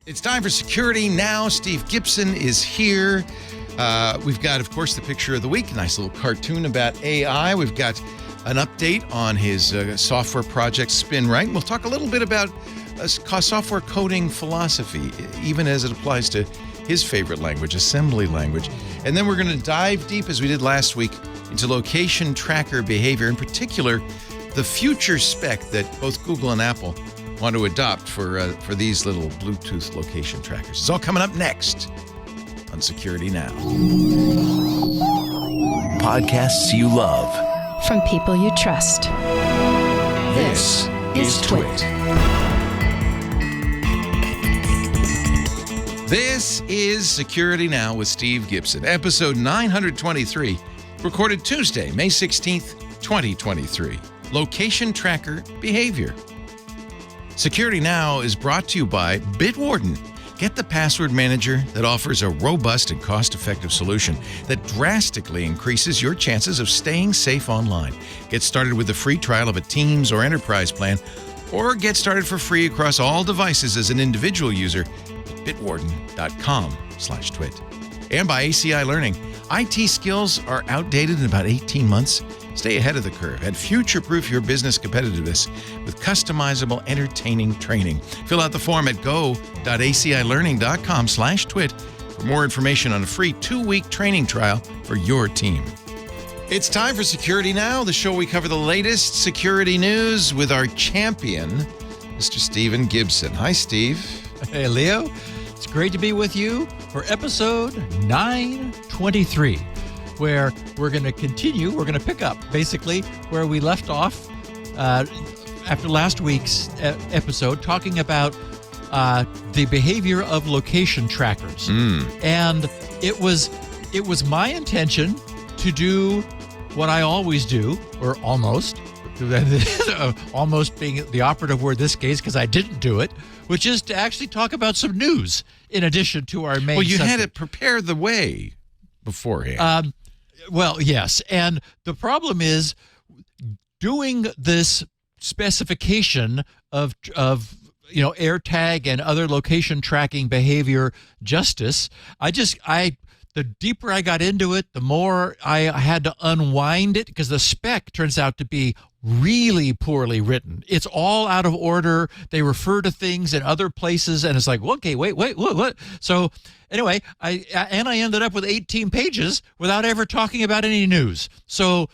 It's time for Security Now. Steve Gibson is here. We've got, of course, the picture of the week, a nice little cartoon about AI. We've got an update on his software project, SpinRite. We'll talk a little bit about software coding philosophy, even as it applies to his favorite language, assembly language. And then we're going to dive deep, as we did last week, into location tracker behavior, in particular, the future spec that both Google and Apple want to adopt for these little Bluetooth location trackers. It's all coming up next on Security Now. Podcasts you love. From people you trust. This is TWiT. This is Security Now with Steve Gibson, episode 923, recorded Tuesday, May 16th, 2023. Location tracker behavior. Security Now is brought to you by Bitwarden. Get the password manager that offers a robust and cost-effective solution that drastically increases your chances of staying safe online. Get started with a free trial of a Teams or Enterprise plan, or get started for free across all devices as an individual user at bitwarden.com/twit. And by ACI Learning. IT skills are outdated in about 18 months. Stay ahead of the curve and future-proof your business competitiveness with customizable, entertaining training. Fill out the form at go.acilearning.com/twit for more information on a free 2-week training trial for your team. It's time for Security Now, the show we cover the latest security news with our champion, Mr. Stephen Gibson. Hi, Steve. Hey, Leo. It's great to be with you for episode 923. Where we're going to continue, we're going to pick up basically where we left off after last week's episode, talking about the behavior of location trackers. And it was my intention to do what I always do, or almost, almost being the operative word this case because I didn't do it, which is to actually talk about some news in addition to our main Well, you subject. had to prepare the way beforehand. Well, yes. And the problem is doing this specification of AirTag and other location tracking behavior justice. The deeper I got into it, the more I had to unwind it because the spec turns out to be really poorly written. It's all out of order. They refer to things in other places, and it's like, okay, wait, what? So anyway, I ended up with 18 pages without ever talking about any news. So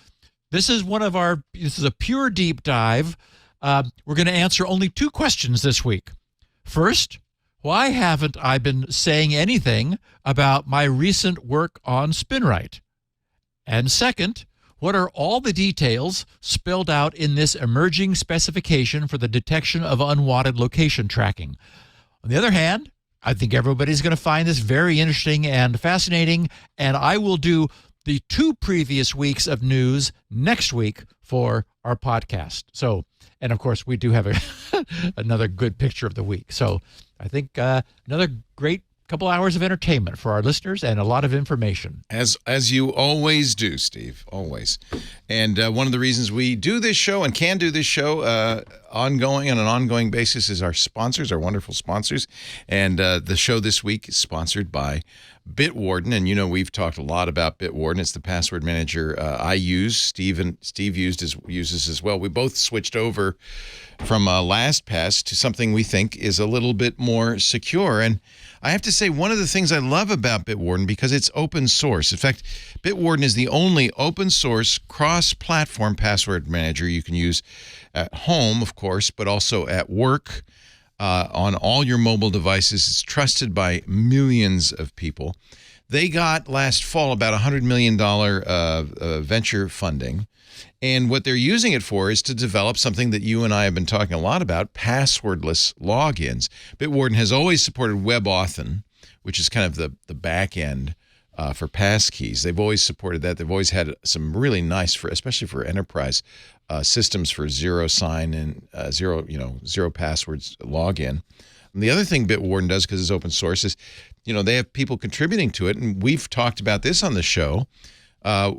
this is a pure deep dive. We're going to answer only 2 questions this week. First, why haven't I been saying anything about my recent work on SpinRite? And second, what are all the details spelled out in this emerging specification for the detection of unwanted location tracking? On the other hand, I think everybody's going to find this very interesting and fascinating, and I will do the 2 previous weeks of news next week for our podcast. So, and of course, we do have another good picture of the week. So I think another great couple hours of entertainment for our listeners and a lot of information. As you always do, Steve, always. And one of the reasons we do this show and can do this show on an ongoing basis is our sponsors, our wonderful sponsors. And the show this week is sponsored by Bitwarden. And we've talked a lot about Bitwarden. It's the password manager I use. Steve uses as well. We both switched over from LastPass to something we think is a little bit more secure. And I have to say, one of the things I love about Bitwarden, because it's open source. In fact, Bitwarden is the only open source cross-platform password manager you can use at home, of course, but also at work, on all your mobile devices. It's trusted by millions of people. They got last fall about $100 million venture funding. And what they're using it for is to develop something that you and I have been talking a lot about, passwordless logins. Bitwarden has always supported WebAuthn, which is kind of the back end for passkeys. They've always supported that. They've always had some really nice, especially for enterprise systems for zero sign and zero passwords login. And the other thing Bitwarden does, because it's open source, is they have people contributing to it, and we've talked about this on the show.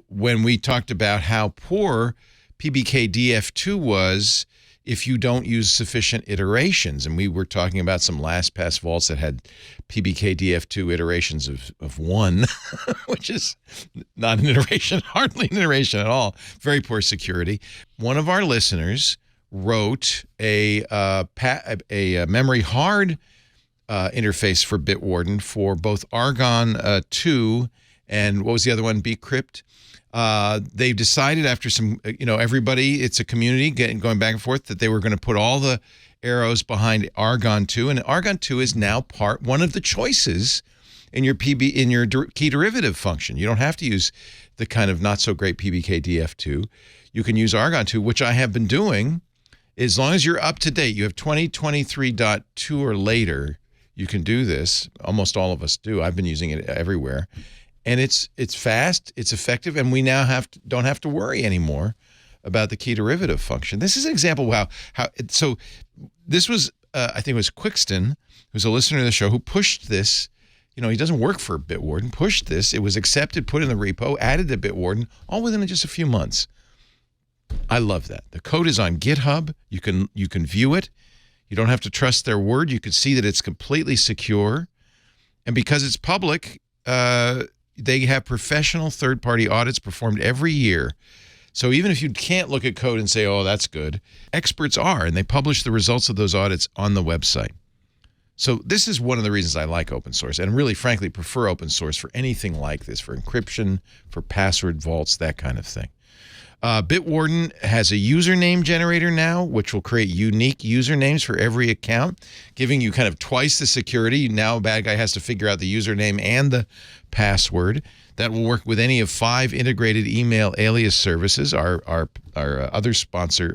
When we talked about how poor PBKDF2 was if you don't use sufficient iterations. And we were talking about some LastPass vaults that had PBKDF2 iterations of 1, which is not an iteration, hardly an iteration at all. Very poor security. One of our listeners wrote a memory hard interface for Bitwarden for both Argon 2 and what was the other one, Bcrypt. They've decided after some, everybody, it's a community going back and forth, that they were going to put all the arrows behind Argon 2, and Argon 2 is now one of the choices in your key derivative function. You don't have to use the kind of not so great PBKDF2. You can use Argon 2, which I have been doing. As long as you're up to date, you have 2023.2 or later, you can do this. Almost all of us do. I've been using it everywhere. And it's fast, it's effective, and we now don't have to worry anymore about the key derivative function. This is an example of so this was, I think it was Quickston, who's a listener to the show, who pushed this. He doesn't work for Bitwarden, pushed this. It was accepted, put in the repo, added to Bitwarden, all within just a few months. I love that. The code is on GitHub. You can view it. You don't have to trust their word. You can see that it's completely secure. And because it's public, they have professional third-party audits performed every year. So even if you can't look at code and say, oh, that's good, experts are, and they publish the results of those audits on the website. So this is one of the reasons I like open source, and really, frankly, prefer open source for anything like this, for encryption, for password vaults, that kind of thing. Bitwarden has a username generator now, which will create unique usernames for every account, giving you kind of twice the security. Now a bad guy has to figure out the username and the password. That will work with any of 5 integrated email alias services. Our other sponsor,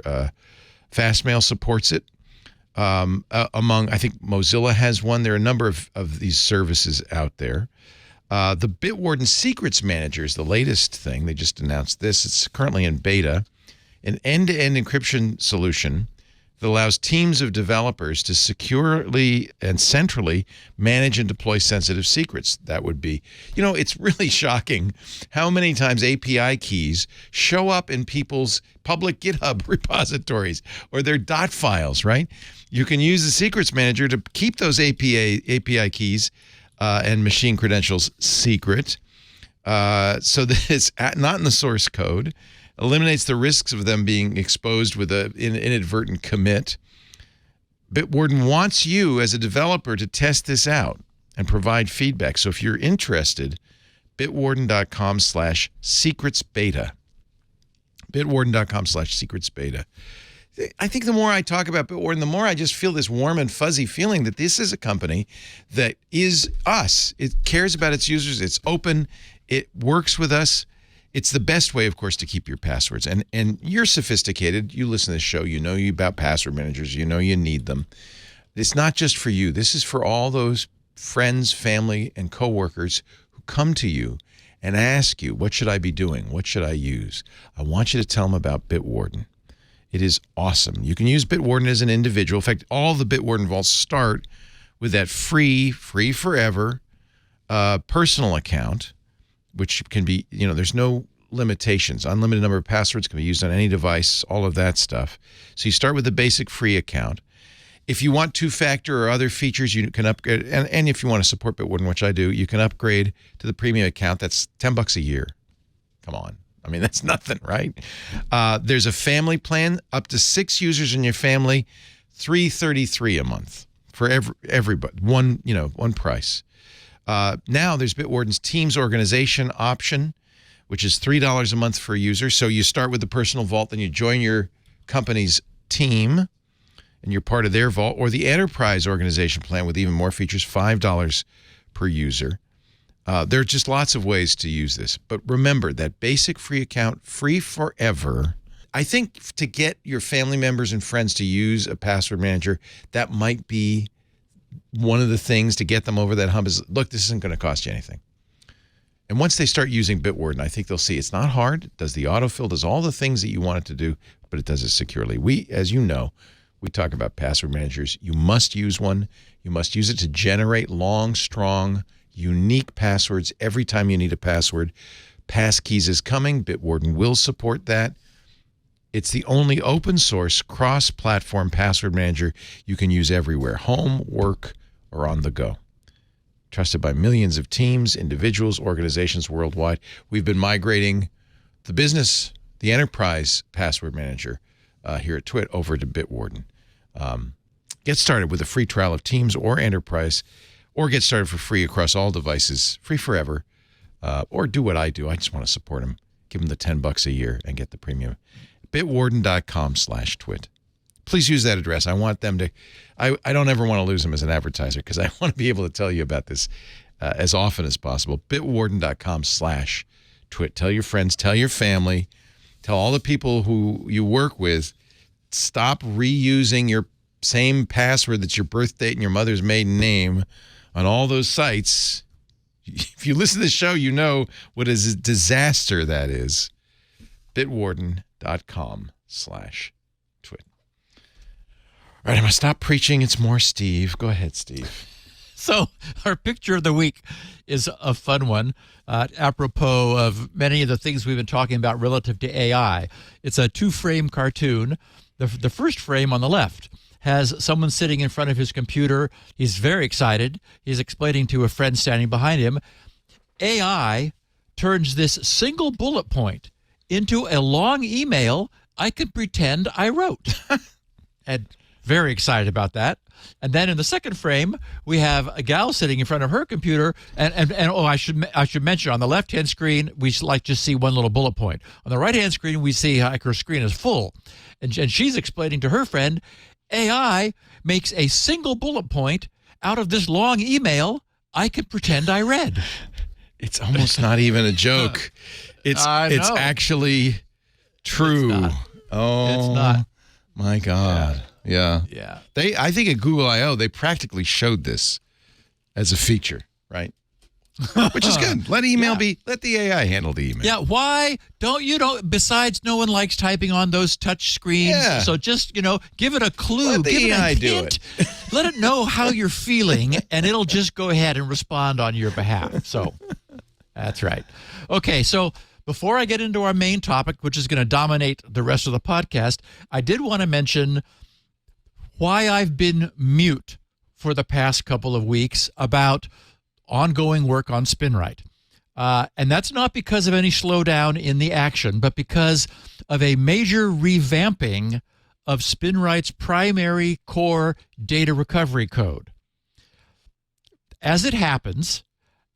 Fastmail, supports it. I think Mozilla has one. There are a number of these services out there. The Bitwarden Secrets Manager is the latest thing. They just announced this. It's currently in beta. An end-to-end encryption solution that allows teams of developers to securely and centrally manage and deploy sensitive secrets. That would be, it's really shocking how many times API keys show up in people's public GitHub repositories or their .dot files, right? You can use the Secrets Manager to keep those API keys and machine credentials secret, so that it's not in the source code, eliminates the risks of them being exposed with an inadvertent commit. Bitwarden wants you as a developer to test this out and provide feedback. So if you're interested, bitwarden.com/secretsbeta. bitwarden.com/secretsbeta. I think the more I talk about Bitwarden, the more I just feel this warm and fuzzy feeling that this is a company that is us. It cares about its users. It's open. It works with us. It's the best way, of course, to keep your passwords. And you're sophisticated. You listen to this show. You know about password managers. You know you need them. It's not just for you. This is for all those friends, family, and coworkers who come to you and ask you, what should I be doing? What should I use? I want you to tell them about Bitwarden. It is awesome. You can use Bitwarden as an individual. In fact, all the Bitwarden vaults start with that free forever personal account, which can be, there's no limitations. Unlimited number of passwords can be used on any device, all of that stuff. So you start with the basic free account. If you want two-factor or other features, you can upgrade. And if you want to support Bitwarden, which I do, you can upgrade to the premium account. That's $10 a year. Come on. I mean, that's nothing, right? There's a family plan, up to 6 users in your family, $333 a month for everybody. One price. Now there's Bitwarden's Teams Organization option, which is $3 a month for a user. So you start with the personal vault, then you join your company's team, and you're part of their vault, or the Enterprise Organization plan with even more features, $5 per user. There are just lots of ways to use this. But remember, that basic free account, free forever. I think to get your family members and friends to use a password manager, that might be one of the things to get them over that hump is, look, this isn't going to cost you anything. And once they start using Bitwarden, I think they'll see it's not hard. It does the autofill, does all the things that you want it to do, but it does it securely. We, as you know, we talk about password managers. You must use one. You must use it to generate long, strong, unique passwords every time you need a password. Passkeys is coming. Bitwarden will support that. It's the only open source cross-platform password manager you can use everywhere, home, work, or on the go. Trusted by millions of teams, individuals, organizations worldwide. We've been migrating the business, the enterprise password manager here at TWiT over to Bitwarden. Get started with a free trial of Teams or Enterprise, or get started for free across all devices, free forever, or do what I do. I just want to support them. Give them the $10 a year and get the premium. Bitwarden.com/twit. Please use that address. I want them to, I don't ever want to lose them as an advertiser because I want to be able to tell you about this as often as possible. Bitwarden.com/twit. Tell your friends, tell your family, tell all the people who you work with, stop reusing your same password that's your birth date and your mother's maiden name on all those sites. If you listen to the show, you know what a disaster that is. Bitwarden.com/twit. All right, I'm going to stop preaching. It's more Steve. Go ahead, Steve. So our picture of the week is a fun one, apropos of many of the things we've been talking about relative to AI. It's a 2-frame cartoon. The first frame on the left has someone sitting in front of his computer. He's very excited. He's explaining to a friend standing behind him. AI turns this single bullet point into a long email I could pretend I wrote. And very excited about that. And then in the second frame, we have a gal sitting in front of her computer. And I should mention, on the left-hand screen, we just see one little bullet point. On the right-hand screen, we see like her screen is full. And she's explaining to her friend, AI makes a single bullet point out of this long email I could pretend I read. It's almost not even a joke. It's actually true. It's Oh, not. My God. Yeah. I think at Google I/O they practically showed this as a feature, right? Which is good. Let the AI handle the email. Yeah, why don't you know? Besides, no one likes typing on those touch screens. Yeah. So just, give it a clue. Let the give AI it a do hint. Let it know how you're feeling, and it'll just go ahead and respond on your behalf. So that's right. Okay, so before I get into our main topic, which is going to dominate the rest of the podcast, I did want to mention why I've been mute for the past couple of weeks about ongoing work on SpinRite. And that's not because of any slowdown in the action, but because of a major revamping of SpinRite's primary core data recovery code. As it happens,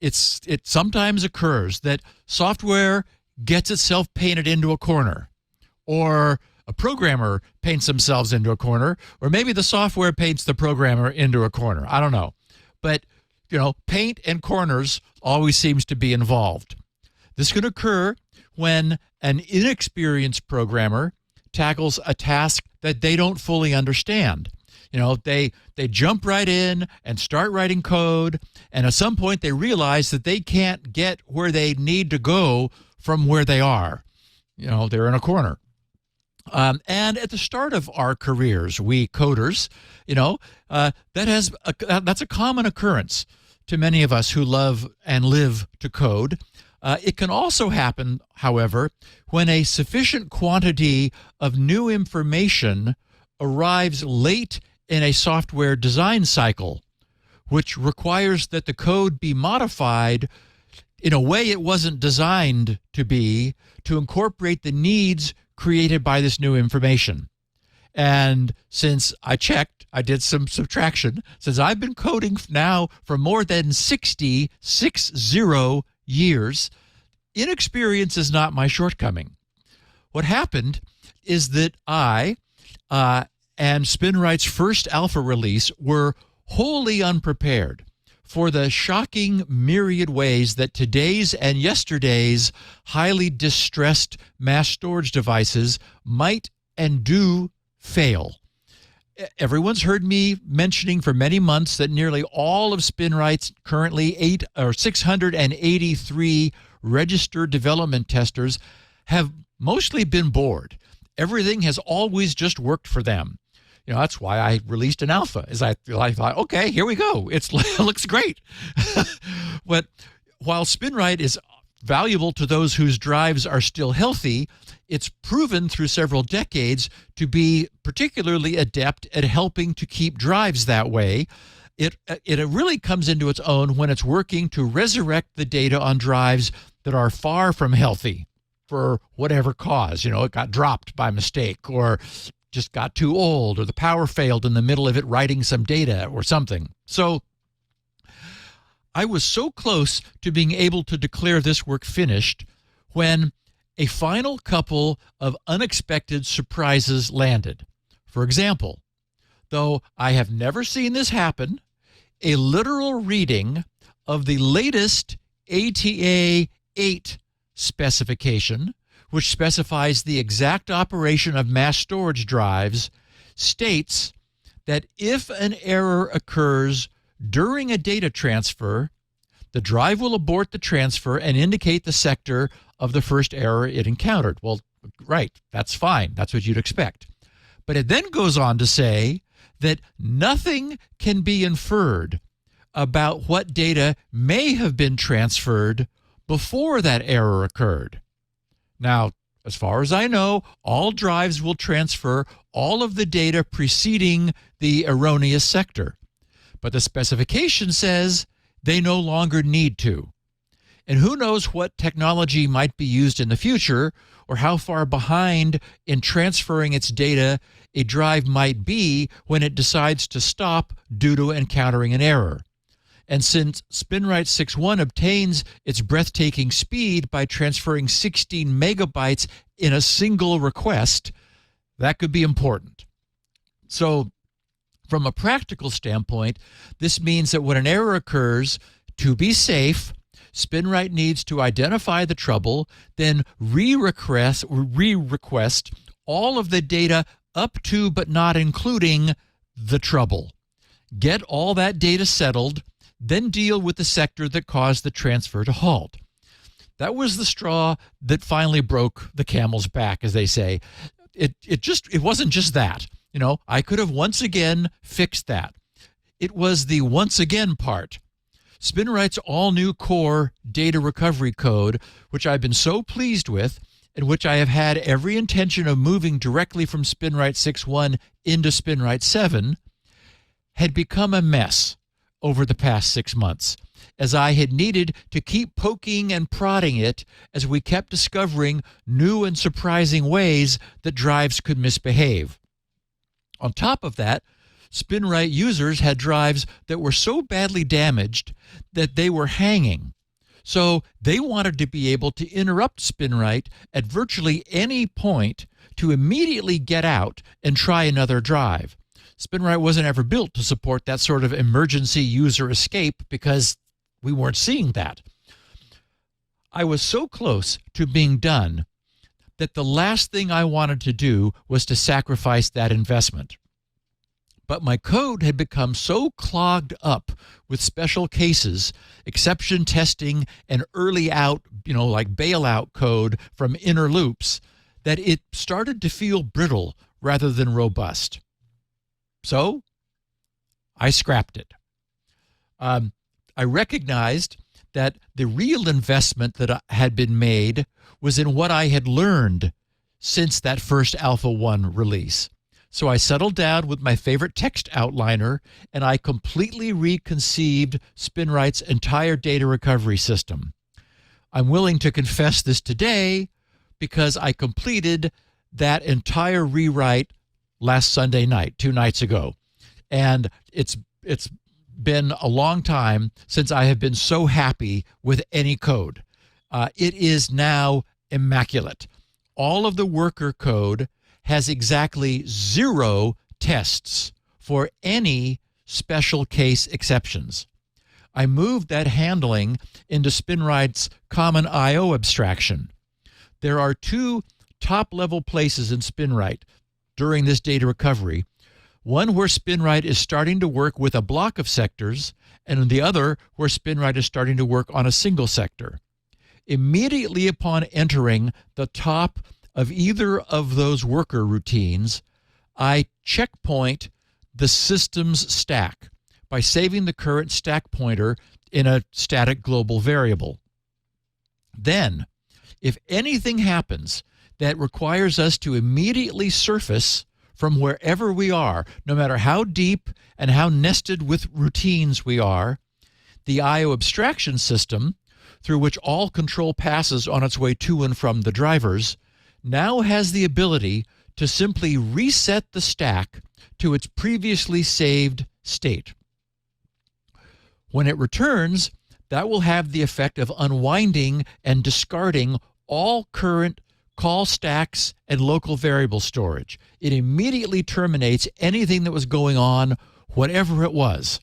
it sometimes occurs that software gets itself painted into a corner, or a programmer paints themselves into a corner, or maybe the software paints the programmer into a corner. I don't know. But, paint and corners always seems to be involved. This can occur when an inexperienced programmer tackles a task that they don't fully understand. They jump right in and start writing code, and at some point they realize that they can't get where they need to go from where they are. They're in a corner. And at the start of our careers, we coders, that's a common occurrence to many of us who love and live to code. It can also happen, however, when a sufficient quantity of new information arrives late in a software design cycle, which requires that the code be modified in a way it wasn't designed to be, to incorporate the needs created by this new information. And since I checked, I did some subtraction, since I've been coding now for more than 60 years, inexperience is not my shortcoming. What happened is that I and SpinRite's first alpha release were wholly unprepared for the shocking myriad ways that today's and yesterday's highly distressed mass storage devices might and do fail. Everyone's heard me mentioning for many months that nearly all of SpinRite's currently 683 registered development testers have mostly been bored. Everything has always just worked for them. That's why I released an alpha. I thought, okay, here we go. It looks great. But while SpinRite is valuable to those whose drives are still healthy. It's proven through several decades to be particularly adept at helping to keep drives that way. It really comes into its own when it's working to resurrect the data on drives that are far from healthy for whatever cause. It got dropped by mistake, or just got too old, or the power failed in the middle of it writing some data or something. So I was so close to being able to declare this work finished when a final couple of unexpected surprises landed. For example, though I have never seen this happen, a literal reading of the latest ATA 8 specification, which specifies the exact operation of mass storage drives, states that if an error occurs during a data transfer, the drive will abort the transfer and indicate the sector of the first error it encountered. Well, right, that's fine. That's what you'd expect. But it then goes on to say that nothing can be inferred about what data may have been transferred before that error occurred. Now, as far as I know, all drives will transfer all of the data preceding the erroneous sector. But the specification says they no longer need to. And who knows what technology might be used in the future, or how far behind in transferring its data a drive might be when it decides to stop due to encountering an error. And since SpinRite 6.1 obtains its breathtaking speed by transferring 16 megabytes in a single request, that could be important. So from a practical standpoint, this means that when an error occurs, to be safe, SpinRite needs to identify the trouble, then re-request all of the data up to but not including the trouble. Get all that data settled, then deal with the sector that caused the transfer to halt. That was the straw that finally broke the camel's back, as they say. It wasn't just that. I could have once again fixed that. It was the once again part. SpinRite's all-new core data recovery code, which I've been so pleased with, and which I have had every intention of moving directly from SpinRite 6.1 into SpinRite 7, had become a mess over the past 6 months, as I had needed to keep poking and prodding it as we kept discovering new and surprising ways that drives could misbehave. On top of that, SpinRite users had drives that were so badly damaged that they were hanging. So they wanted to be able to interrupt SpinRite at virtually any point to immediately get out and try another drive. SpinRite wasn't ever built to support that sort of emergency user escape because we weren't seeing that. I was so close to being done that the last thing I wanted to do was to sacrifice that investment. But my code had become so clogged up with special cases, exception testing, and early out, like bailout code from inner loops, that it started to feel brittle rather than robust. So I scrapped it. I recognized that the real investment that had been made was in what I had learned since that first Alpha 1 release. So I settled down with my favorite text outliner, and I completely reconceived SpinRite's entire data recovery system. I'm willing to confess this today because I completed that entire rewrite last Sunday night, 2 nights ago. And it's been a long time since I have been so happy with any code. It is now immaculate. All of the worker code has exactly 0 tests for any special case exceptions. I moved that handling into SpinRite's common I/O abstraction. There are 2 top-level places in SpinRite during this data recovery, one where SpinRite is starting to work with a block of sectors, and the other where SpinRite is starting to work on a single sector. Immediately upon entering the top of either of those worker routines, I checkpoint the system's stack by saving the current stack pointer in a static global variable. Then, if anything happens that requires us to immediately surface from wherever we are, no matter how deep and how nested with routines we are, the I/O abstraction system, through which all control passes on its way to and from the drivers, now has the ability to simply reset the stack to its previously saved state. When it returns, that will have the effect of unwinding and discarding all current call stacks and local variable storage. It immediately terminates anything that was going on, whatever it was.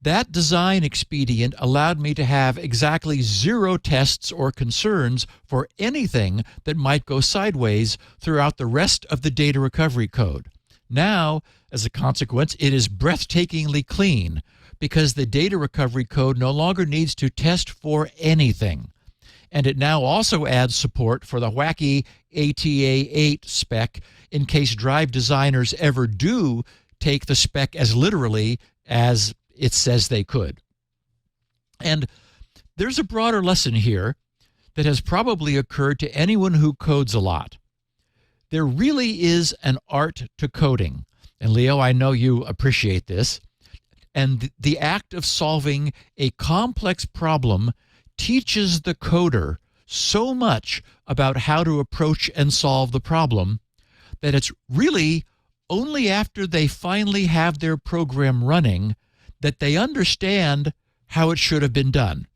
That design expedient allowed me to have exactly 0 tests or concerns for anything that might go sideways throughout the rest of the data recovery code. Now, as a consequence, it is breathtakingly clean because the data recovery code no longer needs to test for anything. And it now also adds support for the wacky ATA8 spec in case drive designers ever do take the spec as literally as it says they could. And there's a broader lesson here that has probably occurred to anyone who codes a lot. There really is an art to coding. And Leo, I know you appreciate this. And the act of solving a complex problem teaches the coder so much about how to approach and solve the problem that it's really only after they finally have their program running that they understand how it should have been done.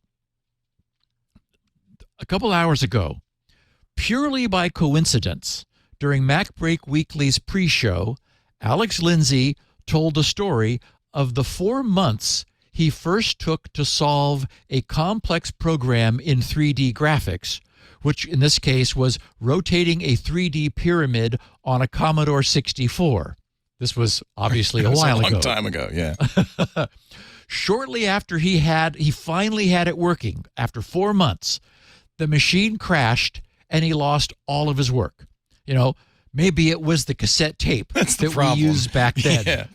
A couple hours ago, purely by coincidence, during MacBreak Weekly's pre-show, Alex Lindsay told the story of the 4 months he first took to solve a complex program in 3D graphics, which in this case was rotating a 3D pyramid on a Commodore 64. This was obviously a while ago. A long time ago, yeah. Shortly after he finally had it working, after 4 months, the machine crashed and he lost all of his work. You know, maybe it was the cassette tape that we used back then. Yeah.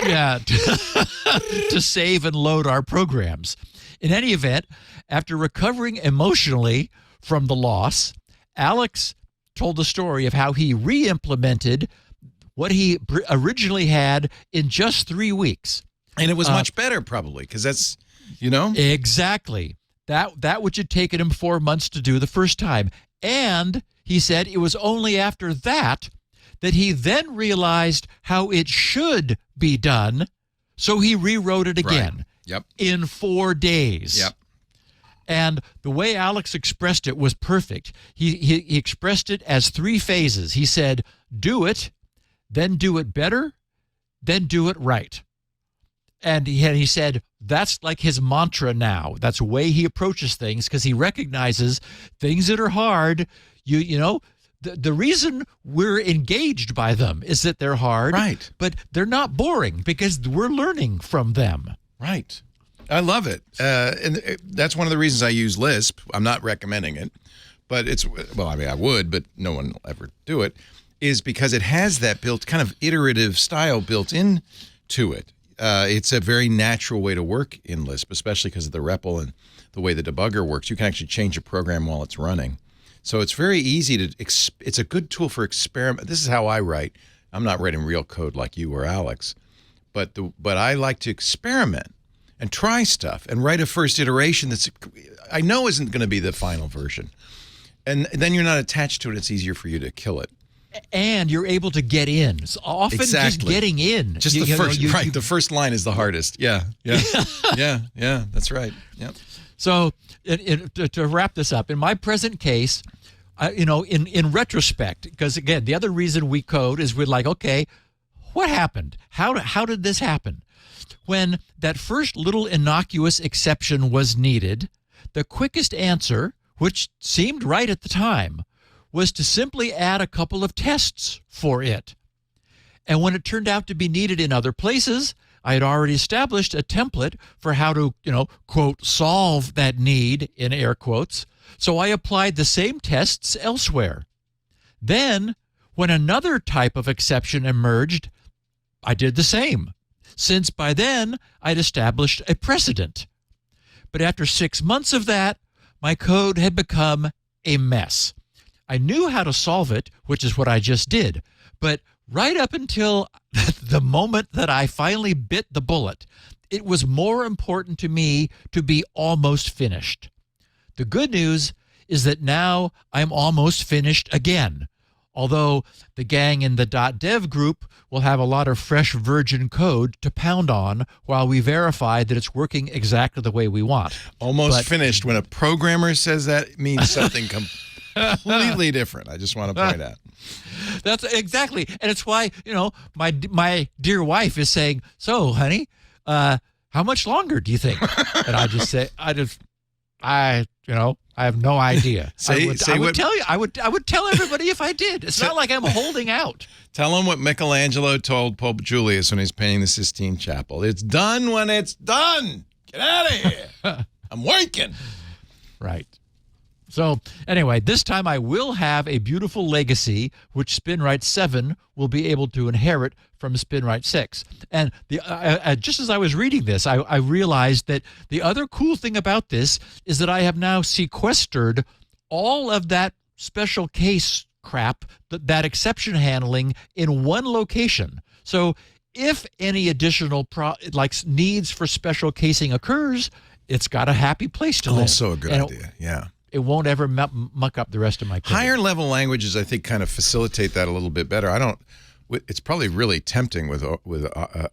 Yeah, to save and load our programs. In any event, after recovering emotionally from the loss, Alex told the story of how he re-implemented what he originally had in just 3 weeks. And it was much better, probably, because that's, you know? Exactly. That which had taken him 4 months to do the first time. And he said it was only after that he then realized how it should be done, so he rewrote it again. Right. Yep. In 4 days. Yep. And the way Alex expressed it was perfect. He expressed it as 3 phases. He said, do it, then do it better, then do it right. And he said that's like his mantra now. That's the way he approaches things, because he recognizes things that are hard, you know, the reason we're engaged by them is that they're hard, right? But they're not boring because we're learning from them. Right. I love it. And that's one of the reasons I use Lisp. I'm not recommending it, but I would, but no one will ever do it, is because it has that kind of iterative style built into it. It's a very natural way to work in Lisp, especially because of the REPL and the way the debugger works. You can actually change a program while it's running. So it's very easy it's a good tool for experiment. This is how I write. I'm not writing real code like you or Alex, but I like to experiment and try stuff and write a first iteration that's I know isn't going to be the final version. And then you're not attached to it. It's easier for you to kill it. And you're able to get in. So often just getting in. Just the first line is the hardest. Yeah. Yeah, that's right. Yeah. So to wrap this up, in my present case, in retrospect, because again, the other reason we code is we're like, okay, what happened? How did this happen? When that first little innocuous exception was needed, the quickest answer, which seemed right at the time, was to simply add a couple of tests for it. And when it turned out to be needed in other places, I had already established a template for how to, quote, solve that need, in air quotes. So I applied the same tests elsewhere. Then, when another type of exception emerged, I did the same, since by then I'd established a precedent. But after 6 months of that, my code had become a mess. I knew how to solve it, which is what I just did. But right up until the moment that I finally bit the bullet, it was more important to me to be almost finished. The good news is that now I'm almost finished again. Although the gang in the .dev group will have a lot of fresh virgin code to pound on while we verify that it's working exactly the way we want. Almost finished. When a programmer says that, it means something completely different. I just want to point out. That's exactly. And it's why, my dear wife is saying, so, honey, how much longer do you think? And I just say, I have no idea. I would tell everybody if I did. It's not like I'm holding out. Tell them what Michelangelo told Pope Julius when he's painting the Sistine Chapel. It's done when it's done. Get out of here. I'm working. Right. So anyway, this time I will have a beautiful legacy, which SpinRite 7 will be able to inherit from SpinRite 6. And just as I was reading this, I realized that the other cool thing about this is that I have now sequestered all of that special case crap, that exception handling, in one location. So if any additional needs for special casing occurs, it's got a happy place to live. Also a good idea, yeah. It won't ever muck up the rest of my code. Higher level languages, I think, kind of facilitate that a little bit better. It's probably really tempting with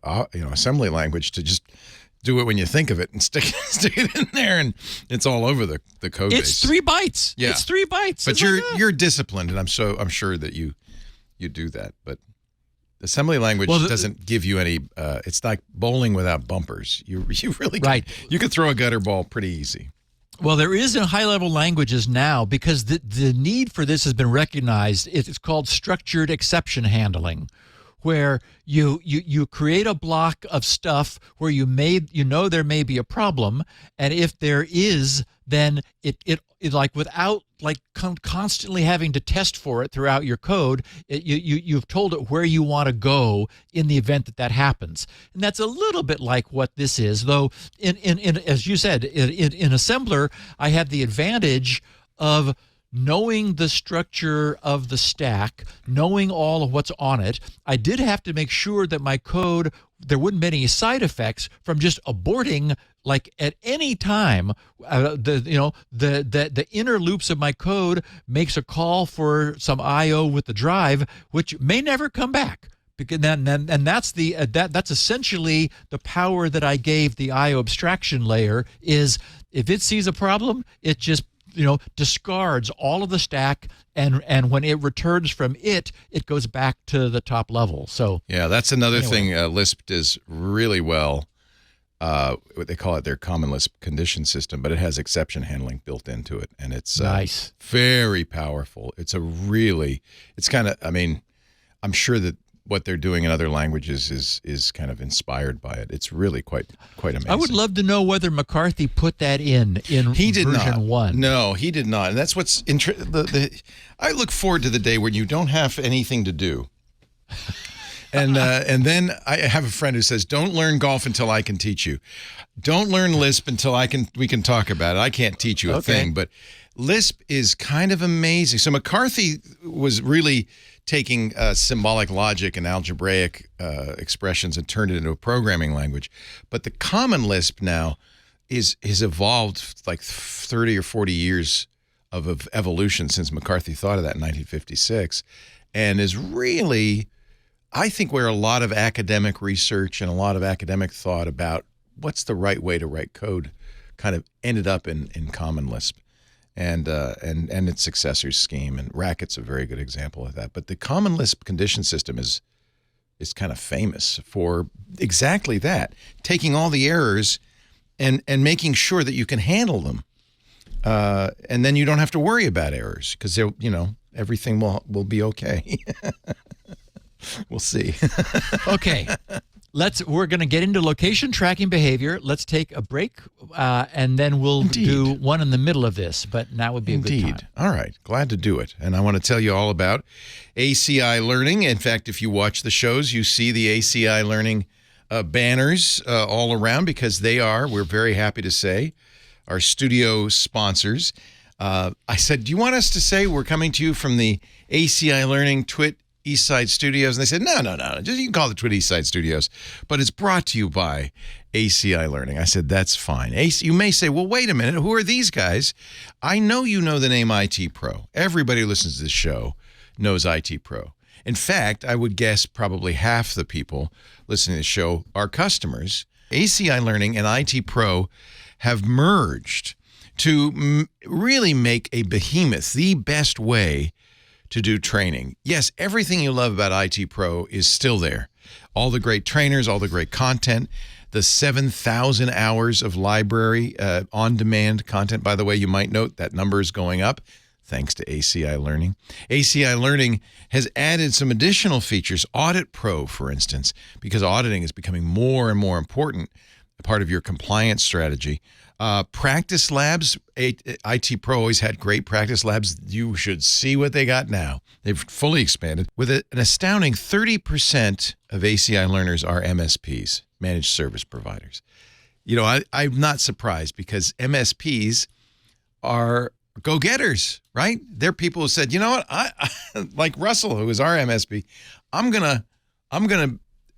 assembly language to just do it when you think of it and stick it in there, and it's all over the code base. It's 3 bytes. Yeah. It's 3 bytes. But you're disciplined, and I'm sure that you do that. But assembly language doesn't give you any. It's like bowling without bumpers. You really you can throw a gutter ball pretty easy. Well, there is in high-level languages now, because the need for this has been recognized. It's called structured exception handling, where you create a block of stuff where there may be a problem, and if there is, then it like without constantly having to test for it throughout your code, you've told it where you want to go in the event that happens. And that's a little bit like what this is, though in as you said, in assembler, I have the advantage of knowing the structure of the stack, knowing all of what's on it. I did have to make sure that my code, there wouldn't be any side effects from just aborting at any time. The inner loops of my code makes a call for some I/O with the drive, which may never come back. And that's that's essentially the power that I gave the I/O abstraction layer. Is if it sees a problem, it just discards all of the stack, and when it returns from it goes back to the top level. So yeah, that's another thing Lisp does really well. What they call it their common Lisp condition system, but it has exception handling built into it, and it's nice, very powerful. It's kind of, I'm sure that what they're doing in other languages is kind of inspired by it. It's really quite amazing. I would love to know whether McCarthy put that in he did version not. 1. No, he did not. And that's what's I look forward to the day when you don't have anything to do. And then I have a friend who says, "Don't learn golf until I can teach you. Don't learn Lisp until we can talk about it. I can't teach you a thing." But Lisp is kind of amazing. So McCarthy was really taking symbolic logic and algebraic expressions and turned it into a programming language. But the common Lisp now has evolved like 30 or 40 years of evolution since McCarthy thought of that in 1956, and is really, I think, where a lot of academic research and a lot of academic thought about what's the right way to write code kind of ended up in common Lisp. And its successor scheme, and Racket's a very good example of that. But the common Lisp condition system is kind of famous for exactly that, taking all the errors and making sure that you can handle them, and then you don't have to worry about errors because everything will be okay. We'll see. Okay. We're going to get into location tracking behavior. Let's take a break, and then we'll do one in the middle of this, but now would be a good time. All right. Glad to do it. And I want to tell you all about ACI Learning. In fact, if you watch the shows, you see the ACI Learning banners all around, because we're very happy to say, our studio sponsors. I said, do you want us to say we're coming to you from the ACI Learning TWiT Eastside Studios? And they said, no. Just you can call it the TWiT Eastside Studios, but it's brought to you by ACI Learning. I said, that's fine. You may say, well, wait a minute. Who are these guys? I know you know the name IT Pro. Everybody who listens to this show knows IT Pro. In fact, I would guess probably half the people listening to the show are customers. ACI Learning and IT Pro have merged to really make a behemoth, the best way to do training. Yes, everything you love about IT Pro is still there. All the great trainers, all the great content, the 7,000 hours of library on-demand content. By the way, you might note that number is going up thanks to ACI Learning. ACI Learning has added some additional features, Audit Pro, for instance, because auditing is becoming more and more important, part of your compliance strategy. Practice labs, IT Pro always had great practice labs. You should see what they got now. They've fully expanded. With an astounding 30% of ACI learners are MSPs, managed service providers. You know, I'm not surprised because MSPs are go-getters, right? They're people who said, you know what, I like Russell, who is our MSP, I'm gonna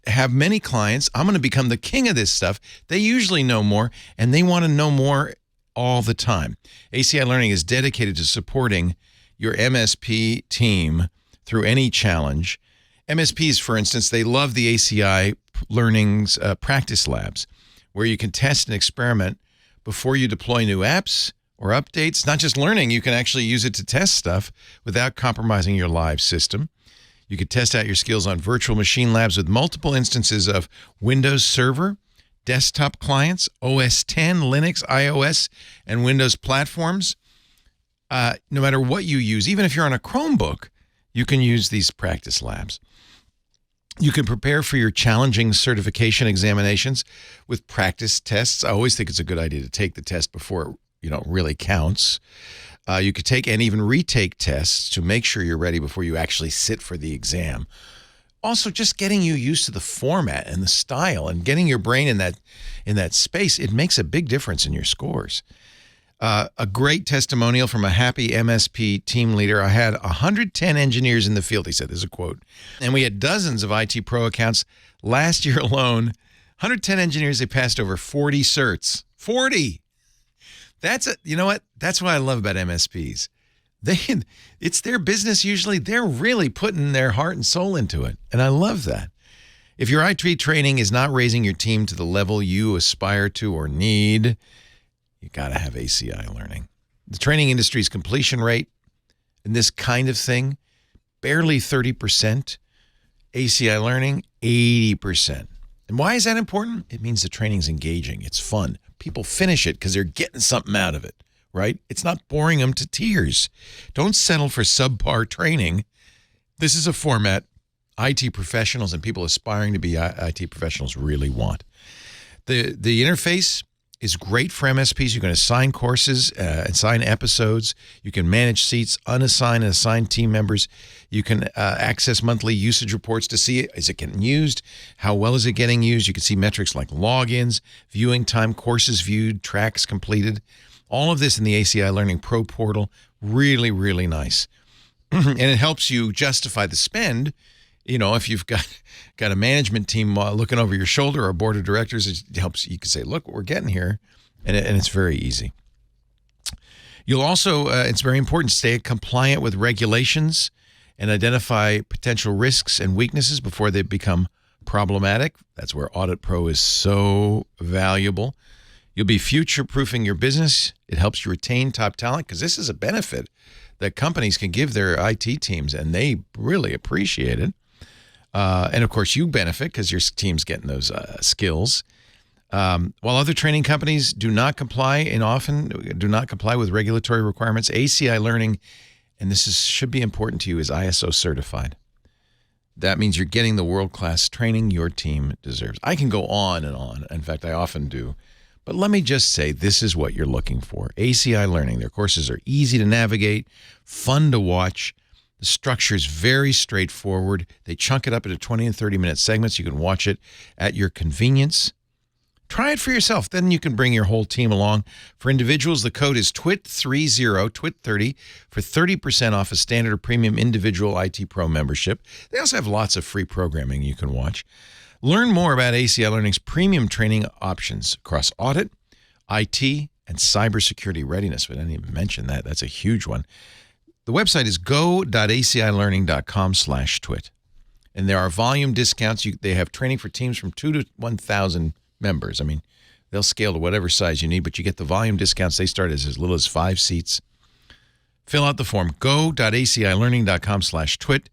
have many clients. I'm going to become the king of this stuff. They usually know more, and they want to know more all the time. ACI Learning is dedicated to supporting your MSP team through any challenge. MSPs, for instance, they love the ACI Learning's practice labs, where you can test and experiment before you deploy new apps or updates. Not just learning, you can actually use it to test stuff without compromising your live system. You could test out your skills on virtual machine labs with multiple instances of Windows Server, desktop clients, OS X, Linux, iOS, and Windows platforms. No matter what you use, even if you're on a Chromebook, you can use these practice labs. You can prepare for your challenging certification examinations with practice tests. I always think it's a good idea to take the test before it really counts. You could take and even retake tests to make sure you're ready before you actually sit for the exam. Also, just getting you used to the format and the style and getting your brain in that space, it makes a big difference in your scores. A great testimonial from a happy MSP team leader. I had 110 engineers in the field, he said. This is a quote. And we had dozens of IT Pro accounts. Last year alone, 110 engineers, they passed over 40 certs. 40! You know what? That's what I love about MSPs. It's their business usually. They're really putting their heart and soul into it. And I love that. If your IT training is not raising your team to the level you aspire to or need, you got to have ACI Learning. The training industry's completion rate in this kind of thing, barely 30%. ACI Learning, 80%. And why is that important? It means the training's engaging. It's fun. People finish it because they're getting something out of it, right? It's not boring them to tears. Don't settle for subpar training. This is a format IT professionals and people aspiring to be IT professionals really want. The interface is great for MSPs. You can assign courses, assign episodes. You can manage seats, unassign and assign team members. You can access monthly usage reports to see, is it getting used? How well is it getting used? You can see metrics like logins, viewing time, courses viewed, tracks completed. All of this in the ACI Learning Pro portal. Really, really nice. And it helps you justify the spend. You know, if you've got a management team looking over your shoulder or a board of directors, it helps. You can say, look what we're getting here. And it's very easy. You'll also, it's very important, stay compliant with regulations and identify potential risks and weaknesses before they become problematic. That's where Audit Pro is so valuable. You'll be future-proofing your business. It helps you retain top talent because this is a benefit that companies can give their IT teams, and they really appreciate it. And, of course, you benefit because your team's getting those skills. While other training companies do not comply with regulatory requirements, ACI Learning, and should be important to you, is ISO certified. That means you're getting the world-class training your team deserves. I can go on and on. In fact, I often do. But let me just say, this is what you're looking for. ACI Learning. Their courses are easy to navigate, fun to watch. The structure is very straightforward. They chunk it up into 20 and 30-minute segments. You can watch it at your convenience. Try it for yourself. Then you can bring your whole team along. For individuals, the code is TWiT30, TWiT30, for 30% off a standard or premium individual IT Pro membership. They also have lots of free programming you can watch. Learn more about ACI Learning's premium training options across audit, IT, and cybersecurity readiness. We didn't even mention that. That's a huge one. The website is go.acilearning.com/twit. And there are volume discounts. They have training for teams from 2 to 1,000 members. I mean, they'll scale to whatever size you need, but you get the volume discounts. They start as little as 5 seats. Fill out the form, go.acilearning.com/twit,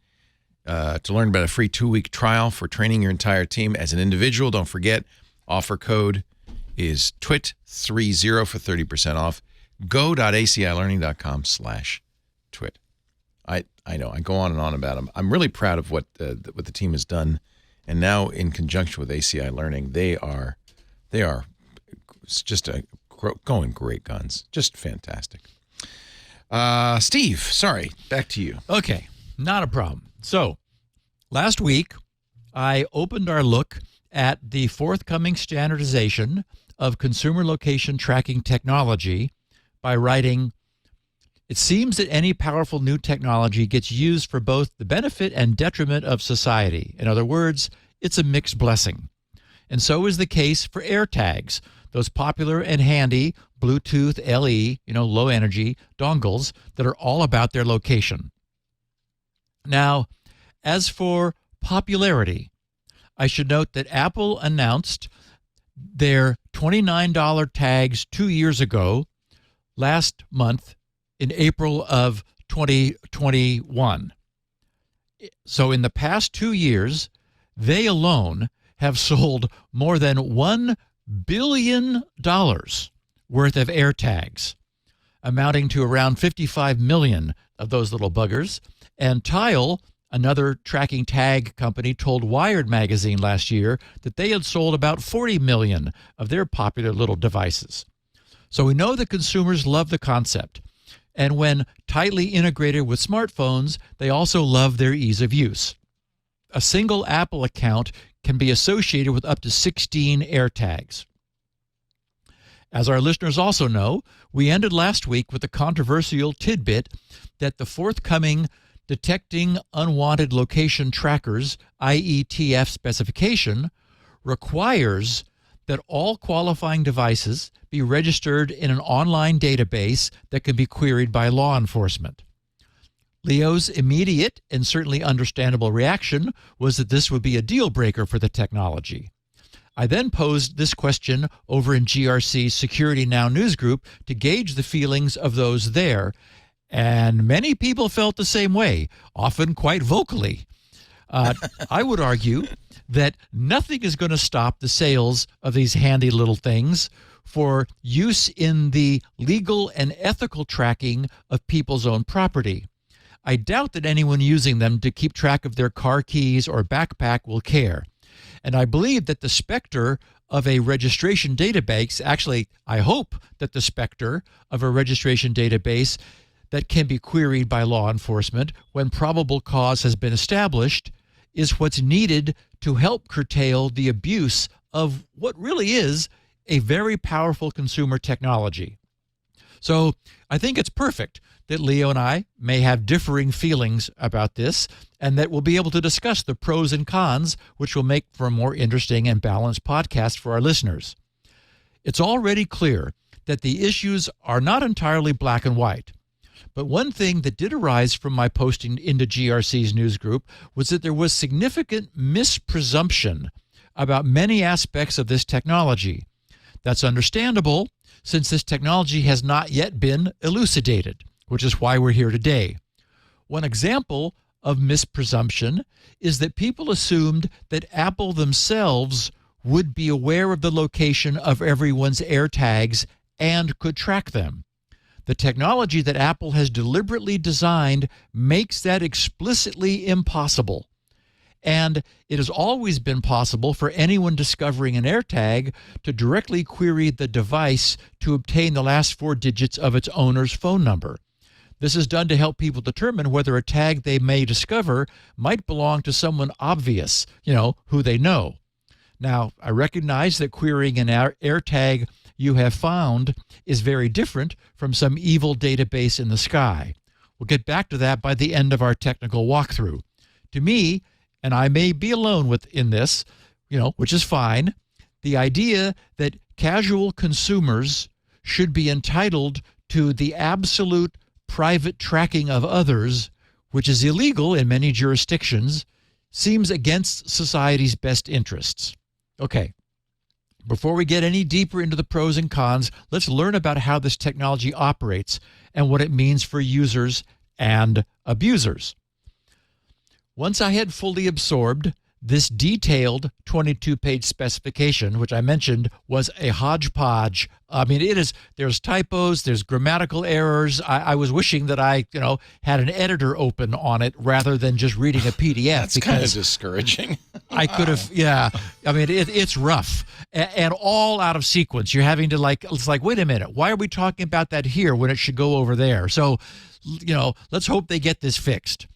to learn about a free 2-week trial for training your entire team as an individual. Don't forget, offer code is TWiT30 for 30% off. Go.acilearning.com/twit. I know, I go on and on about them. I'm really proud of what the team has done. And now, in conjunction with ACI Learning, they are just going great guns. Just fantastic. Steve, sorry, back to you. Okay, not a problem. So, last week, I opened our look at the forthcoming standardization of consumer location tracking technology by writing, "It seems that any powerful new technology gets used for both the benefit and detriment of society. In other words, it's a mixed blessing." And so is the case for AirTags, those popular and handy Bluetooth LE, low energy dongles that are all about their location. Now, as for popularity, I should note that Apple announced their $29 tags 2 years ago, last month, in April of 2021. So in the past 2 years, they alone have sold more than $1 billion worth of AirTags, amounting to around 55 million of those little buggers. And Tile, another tracking tag company, told Wired magazine last year that they had sold about 40 million of their popular little devices. So we know that consumers love the concept. And when tightly integrated with smartphones, they also love their ease of use. A single Apple account can be associated with up to 16 AirTags. As our listeners also know, we ended last week with the controversial tidbit that the forthcoming Detecting Unwanted Location Trackers, IETF specification, requires that all qualifying devices be registered in an online database that can be queried by law enforcement. Leo's immediate and certainly understandable reaction was that this would be a deal breaker for the technology. I then posed this question over in GRC's Security Now newsgroup to gauge the feelings of those there, and many people felt the same way, often quite vocally. I would argue that nothing is going to stop the sales of these handy little things for use in the legal and ethical tracking of people's own property. I doubt that anyone using them to keep track of their car keys or backpack will care. And I believe that the specter of a registration database, actually, I hope that the specter of a registration database that can be queried by law enforcement when probable cause has been established is what's needed to help curtail the abuse of what really is a very powerful consumer technology. So I think it's perfect that Leo and I may have differing feelings about this, and that we'll be able to discuss the pros and cons, which will make for a more interesting and balanced podcast for our listeners. It's already clear that the issues are not entirely black and white. But one thing that did arise from my posting into GRC's newsgroup was that there was significant mispresumption about many aspects of this technology. That's understandable, since this technology has not yet been elucidated, which is why we're here today. One example of mispresumption is that people assumed that Apple themselves would be aware of the location of everyone's AirTags and could track them. The technology that Apple has deliberately designed makes that explicitly impossible. And it has always been possible for anyone discovering an AirTag to directly query the device to obtain the last 4 digits of its owner's phone number. This is done to help people determine whether a tag they may discover might belong to someone obvious, who they know. Now, I recognize that querying an AirTag you have found is very different from some evil database in the sky. We'll get back to that by the end of our technical walkthrough. To me, and I may be alone in this, which is fine, the idea that casual consumers should be entitled to the absolute private tracking of others, which is illegal in many jurisdictions, seems against society's best interests. Okay, before we get any deeper into the pros and cons, let's learn about how this technology operates and what it means for users and abusers. Once I had fully absorbed this detailed 22-page specification, which I mentioned was a hodgepodge. I mean, there's typos, there's grammatical errors. I was wishing that I, had an editor open on it rather than just reading a PDF. That's kind of discouraging. I could have, yeah. I mean, it's rough and all out of sequence. You're having to it's like, wait a minute, why are we talking about that here when it should go over there? So, let's hope they get this fixed.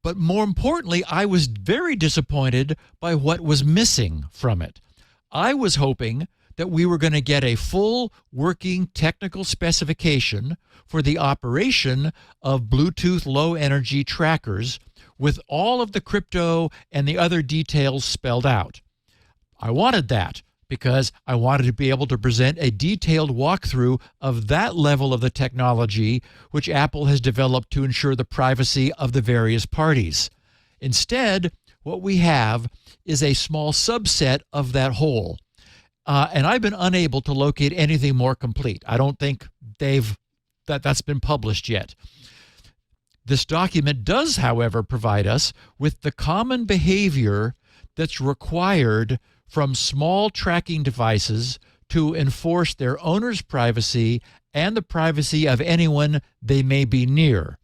But more importantly, I was very disappointed by what was missing from it. I was hoping that we were going to get a full working technical specification for the operation of Bluetooth low energy trackers with all of the crypto and the other details spelled out. I wanted that because I wanted to be able to present a detailed walkthrough of that level of the technology which Apple has developed to ensure the privacy of the various parties. Instead, what we have is a small subset of that whole. And I've been unable to locate anything more complete. I don't think that's been published yet. This document does, however, provide us with the common behavior that's required from small tracking devices to enforce their owner's privacy and the privacy of anyone they may be near.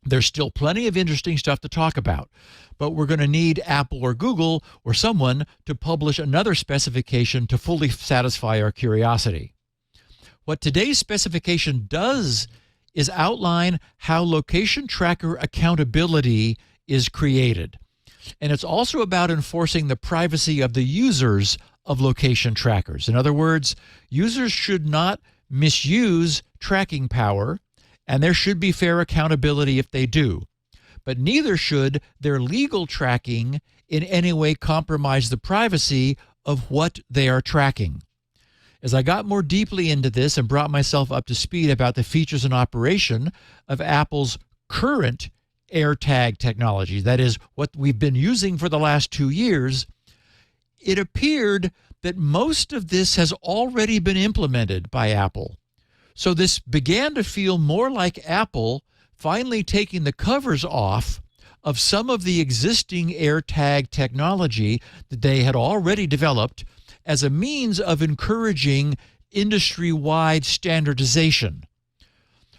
There's still plenty of interesting stuff to talk about, but we're going to need Apple or Google or someone to publish another specification to fully satisfy our curiosity. What today's specification does is outline how location tracker accountability is created. And it's also about enforcing the privacy of the users of location trackers. In other words, users should not misuse tracking power, and there should be fair accountability if they do. But neither should their legal tracking in any way compromise the privacy of what they are tracking. As I got more deeply into this and brought myself up to speed about the features and operation of Apple's current AirTag technology, that is what we've been using for the last 2 years, it appeared that most of this has already been implemented by Apple. So this began to feel more like Apple finally taking the covers off of some of the existing AirTag technology that they had already developed as a means of encouraging industry-wide standardization.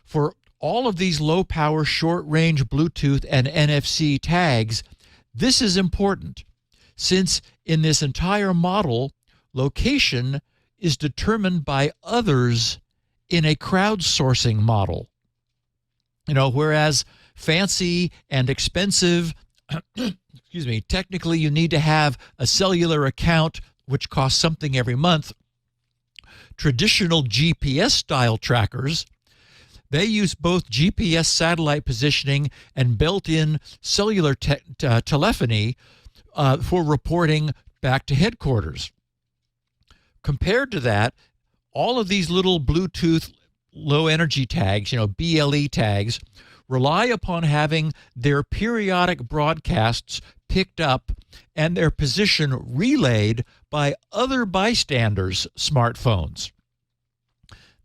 For all of these low-power, short-range Bluetooth and NFC tags, this is important, since in this entire model, location is determined by others in a crowdsourcing model. Whereas fancy and expensive, technically you need to have a cellular account which costs something every month. Traditional GPS-style trackers, they use both GPS satellite positioning and built-in cellular telephony for reporting back to headquarters. Compared to that, all of these little Bluetooth low-energy tags, BLE tags, rely upon having their periodic broadcasts picked up and their position relayed by other bystanders' smartphones.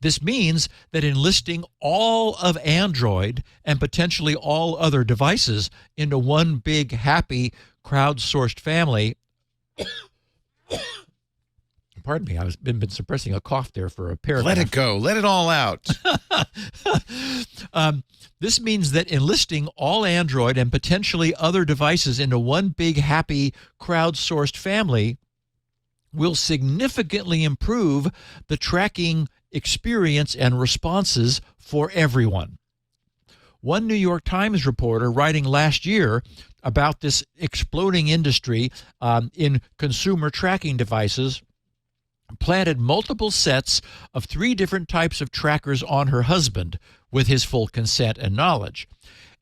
This means that enlisting all of Android and potentially all other devices into one big, happy, crowdsourced family. Pardon me, I've been suppressing a cough there for a paragraph. Let it go. Let it all out. This means that enlisting all Android and potentially other devices into one big, happy, crowdsourced family will significantly improve the tracking experience and responses for everyone. One New York Times reporter writing last year about this exploding industry in consumer tracking devices, planted multiple sets of 3 different types of trackers on her husband with his full consent and knowledge.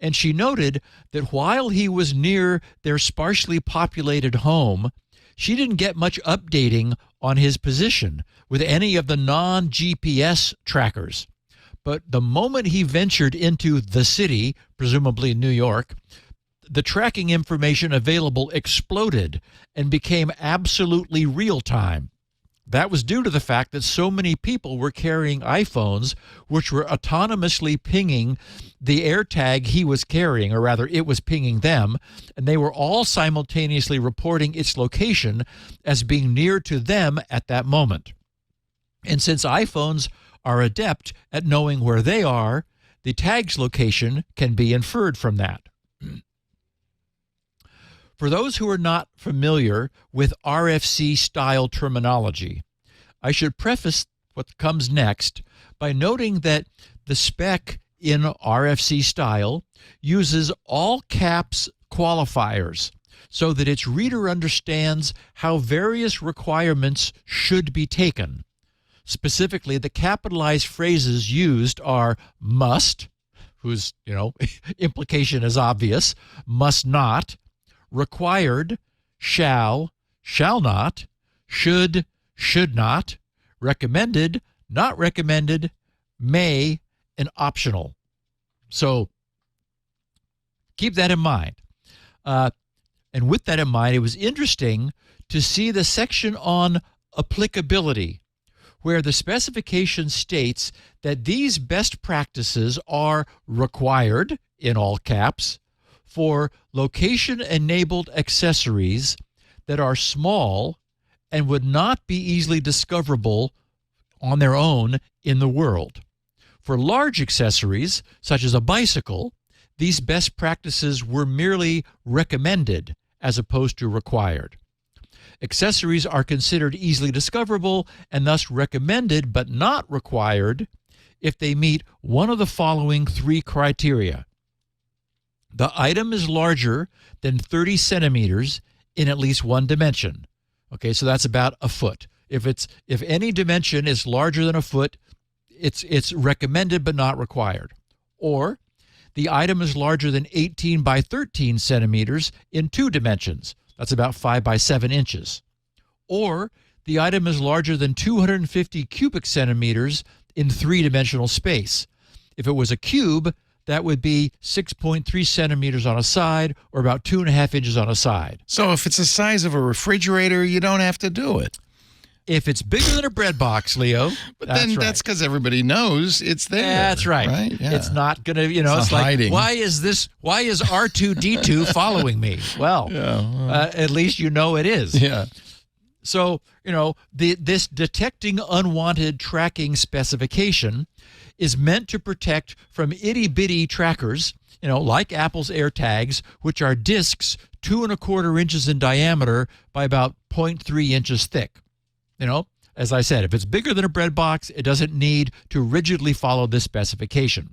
And she noted that while he was near their sparsely populated home, she didn't get much updating on his position with any of the non-GPS trackers. But the moment he ventured into the city, presumably New York, the tracking information available exploded and became absolutely real-time. That was due to the fact that so many people were carrying iPhones which were autonomously pinging the AirTag he was carrying, or rather it was pinging them, and they were all simultaneously reporting its location as being near to them at that moment. And since iPhones are adept at knowing where they are, the tag's location can be inferred from that. For those who are not familiar with RFC-style terminology, I should preface what comes next by noting that the spec in RFC style uses all caps qualifiers so that its reader understands how various requirements should be taken. Specifically, the capitalized phrases used are must, whose implication is obvious, must not, required, shall not, should not, recommended, not recommended, may, and optional. So keep that in mind. And with that in mind, it was interesting to see the section on applicability, where the specification states that these best practices are required, in all caps, for location-enabled accessories that are small and would not be easily discoverable on their own in the world. For large accessories, such as a bicycle, these best practices were merely recommended as opposed to required. Accessories are considered easily discoverable and thus recommended but not required if they meet one of the following 3 criteria. The item is larger than 30 centimeters in at least one dimension. Okay, so that's about a foot. If any dimension is larger than a foot, it's recommended but not required. Or the item is larger than 18 by 13 centimeters in 2 dimensions. That's about 5 by 7 inches. Or the item is larger than 250 cubic centimeters in 3-dimensional space. If it was a cube, that would be 6.3 centimeters on a side, or about 2.5 inches on a side. So if it's the size of a refrigerator, you don't have to do it. If it's bigger than a bread box, Leo, but then that's because everybody knows it's there. That's right. Yeah. It's not going to, it's like, hiding. why is R2-D2 following me? Well, at least you know it is. Yeah. So, this detecting unwanted tracking specification is meant to protect from itty-bitty trackers, like Apple's AirTags, which are discs 2.25 inches in diameter by about 0.3 inches thick. As I said, if it's bigger than a bread box, it doesn't need to rigidly follow this specification.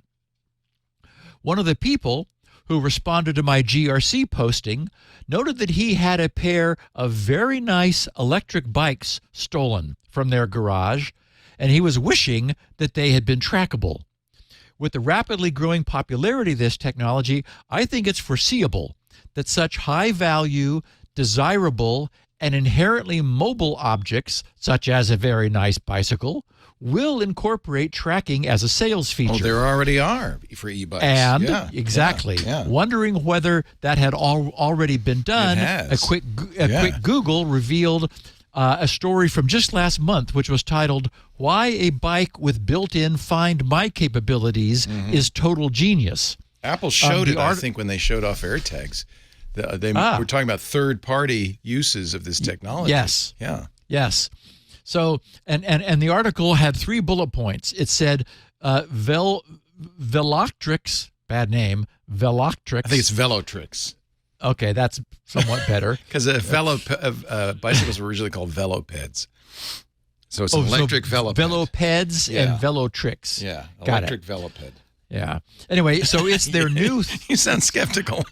One of the people who responded to my GRC posting noted that he had a pair of very nice electric bikes stolen from their garage, and he was wishing that they had been trackable. With the rapidly growing popularity of this technology, I think it's foreseeable that such high-value, desirable, and inherently mobile objects, such as a very nice bicycle, will incorporate tracking as a sales feature. Oh, there already are for e-bikes. And exactly. Wondering whether that had already been done, It has. a quick Google revealed a story from just last month, which was titled, "Why a Bike with Built-in Find My Capabilities is Total Genius." Apple showed it, I think, when they showed off AirTags. They were talking about third-party uses of this technology. Yes. Yeah. Yes. So, and the article had 3 bullet points. It said, Veloctrix, bad name, Veloctrix. I think it's Velotrix. Okay, that's somewhat better. Because bicycles were originally called Velopeds. So it's electric veloped. Velopeds and Velotrix. Yeah, Got electric it. veloped. Yeah. Anyway, so it's their new. You sound skeptical.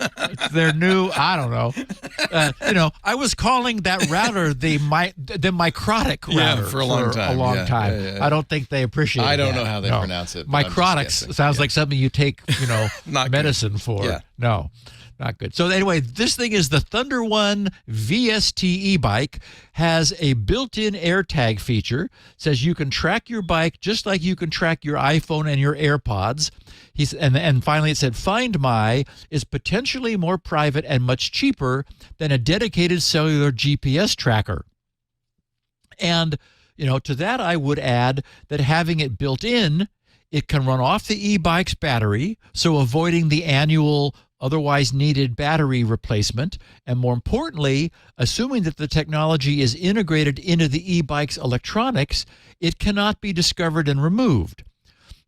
Their new. I don't know. I was calling that router the Microtic router for a long time. Yeah. I don't think they appreciate it. I don't know how they pronounce it. Microtics sounds like something you take, Not medicine good. for. Yeah. No. Not good. So anyway, this thing is the Thunder One VST e-bike, has a built-in AirTag feature. Says you can track your bike just like you can track your iPhone and your AirPods. And finally it said Find My is potentially more private and much cheaper than a dedicated cellular GPS tracker. And to that I would add that having it built in, it can run off the e-bike's battery, so avoiding the annual otherwise needed battery replacement, and more importantly, assuming that the technology is integrated into the e-bike's electronics, it cannot be discovered and removed.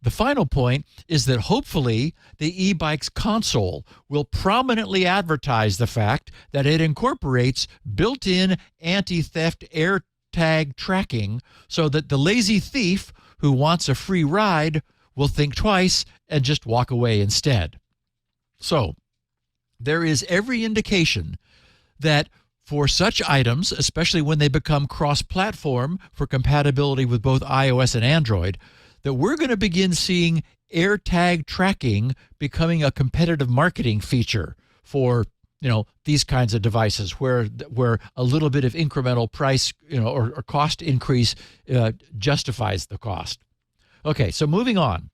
The final point is that hopefully the e-bike's console will prominently advertise the fact that it incorporates built-in anti-theft AirTag tracking so that the lazy thief who wants a free ride will think twice and just walk away instead. So, there is every indication that for such items, especially when they become cross-platform for compatibility with both iOS and Android, that we're going to begin seeing AirTag tracking becoming a competitive marketing feature for these kinds of devices where a little bit of incremental price or cost increase justifies the cost. Okay, so moving on.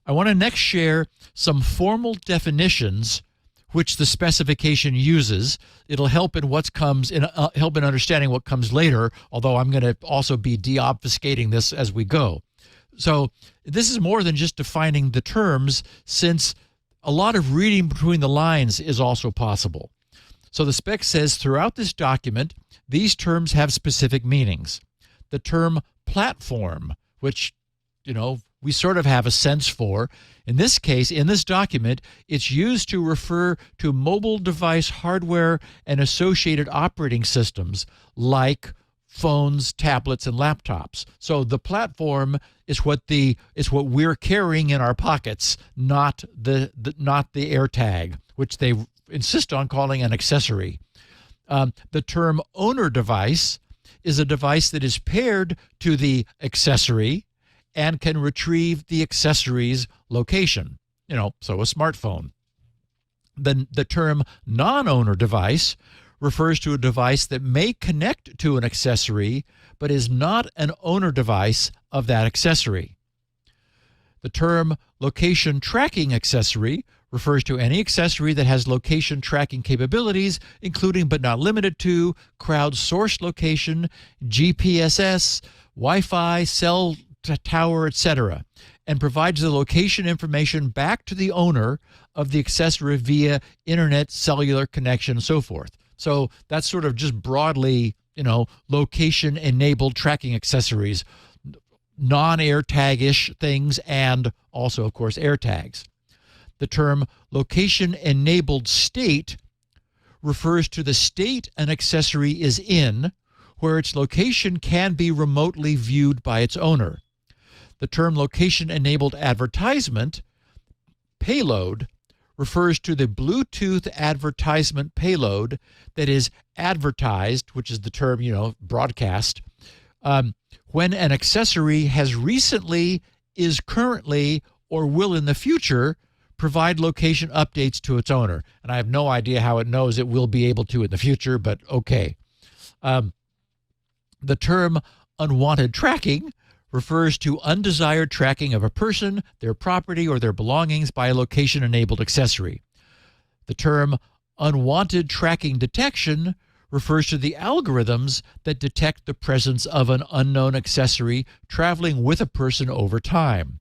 I want to next share some formal definitions which the specification uses. It'll help in help in understanding what comes later, although I'm going to also be deobfuscating this as we go. So this is more than just defining the terms, since a lot of reading between the lines is also possible. So the spec says throughout this document, these terms have specific meanings. The term platform, which we sort of have a sense for. In this case, in this document, it's used to refer to mobile device hardware and associated operating systems like phones, tablets, and laptops. So the platform is what we're carrying in our pockets, not the AirTag, which they insist on calling an accessory. The term owner device is a device that is paired to the accessory and can retrieve the accessory's location, so a smartphone. The term non-owner device refers to a device that may connect to an accessory but is not an owner device of that accessory. The term location tracking accessory refers to any accessory that has location tracking capabilities, including but not limited to crowdsourced location, GPSS, Wi-Fi, cell tower, etc., and provides the location information back to the owner of the accessory via internet, cellular connection, and so forth. So that's sort of just broadly, location-enabled tracking accessories, non-AirTag-ish things, and also, of course, AirTags. The term location-enabled state refers to the state an accessory is in, where its location can be remotely viewed by its owner. The term location-enabled advertisement, payload, refers to the Bluetooth advertisement payload that is advertised, which is the term, broadcast, when an accessory has recently, is currently, or will in the future provide location updates to its owner. And I have no idea how it knows it will be able to in the future, but okay. The term unwanted tracking refers to undesired tracking of a person, their property, or their belongings by a location-enabled accessory. The term unwanted tracking detection refers to the algorithms that detect the presence of an unknown accessory traveling with a person over time.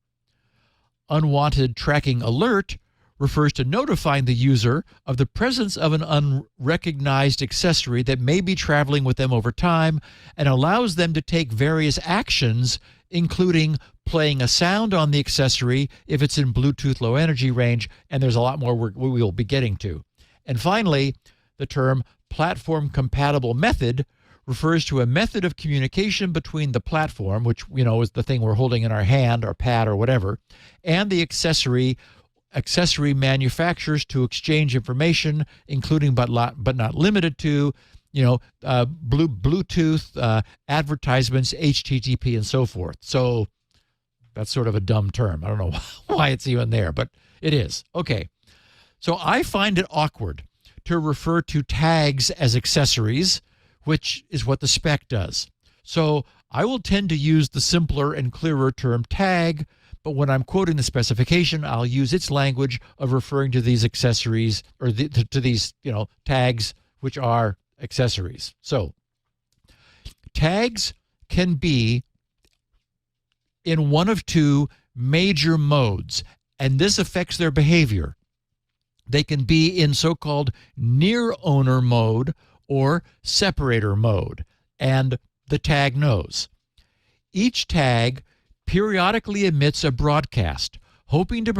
Unwanted tracking alert refers to notifying the user of the presence of an unrecognized accessory that may be traveling with them over time and allows them to take various actions, including playing a sound on the accessory if it's in Bluetooth low energy range, and there's a lot more we will be getting to. And finally, the term platform compatible method refers to a method of communication between the platform, which, is the thing we're holding in our hand or pad or whatever, and the accessory manufacturers to exchange information, including but not limited to, Bluetooth, advertisements, HTTP, and so forth. So that's sort of a dumb term. I don't know why it's even there, but it is. Okay. So I find it awkward to refer to tags as accessories, which is what the spec does. So I will tend to use the simpler and clearer term tag, but when I'm quoting the specification, I'll use its language of referring to these accessories or to these, tags, which are accessories. So tags can be in one of two major modes, and this affects their behavior. They can be in so-called near owner mode or separator mode, and the tag knows. Each tag periodically emits a broadcast, hoping to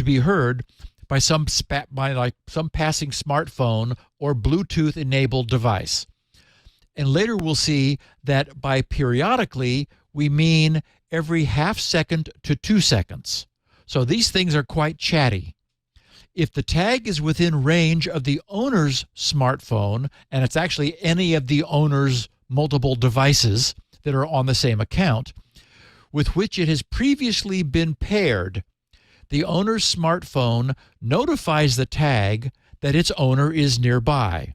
be heard by some passing smartphone or Bluetooth-enabled device. And later we'll see that by periodically, we mean every half second to 2 seconds. So these things are quite chatty. If the tag is within range of the owner's smartphone, and it's actually any of the owner's multiple devices that are on the same account, with which it has previously been paired, the owner's smartphone notifies the tag that its owner is nearby.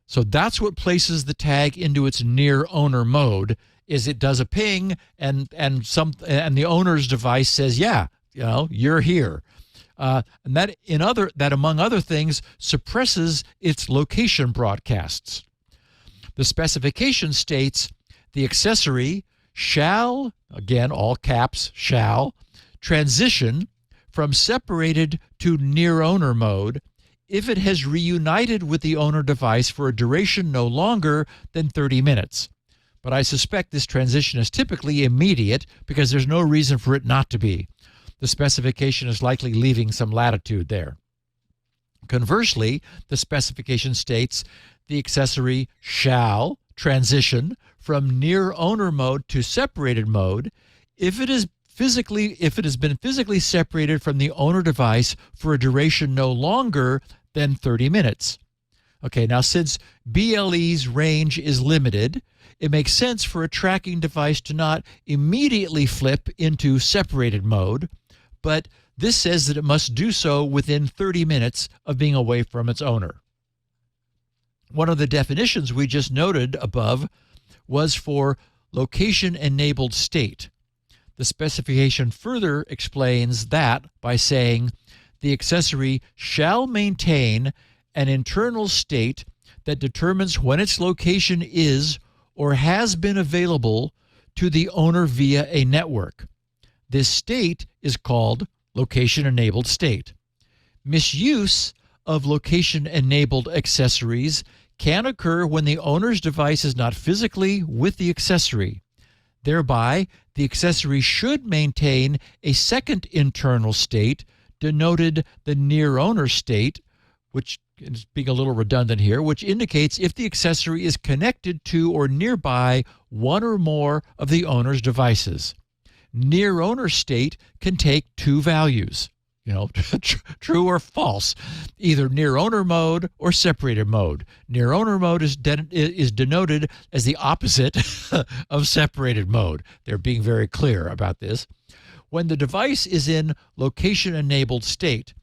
So that's what places the tag into its near owner mode, is it does a ping and the owner's device says, yeah, you're here. And that among other things suppresses its location broadcasts. The specification states the accessory shall, again all caps, shall, transition from separated to near owner mode if it has reunited with the owner device for a duration no longer than 30 minutes. But I suspect this transition is typically immediate because there's no reason for it not to be. The specification is likely leaving some latitude there. Conversely, the specification states the accessory shall transition from near owner mode to separated mode if it has been physically separated from the owner device for a duration no longer than 30 minutes. Okay, now since BLE's range is limited, it makes sense for a tracking device to not immediately flip into separated mode, but this says that it must do so within 30 minutes of being away from its owner. One of the definitions we just noted above was for location-enabled state. The specification further explains that by saying the accessory shall maintain an internal state that determines when its location is or has been available to the owner via a network. This state is called location-enabled state. Misuse of location-enabled accessories can occur when the owner's device is not physically with the accessory. Thereby, the accessory should maintain a second internal state denoted the near owner state, which is being a little redundant here, which indicates if the accessory is connected to or nearby one or more of the owner's devices. Near owner state can take two values, true or false, either near owner mode or separated mode. Near owner mode is denoted as the opposite of separated mode. They're being very clear about this. When the device is in location-enabled state,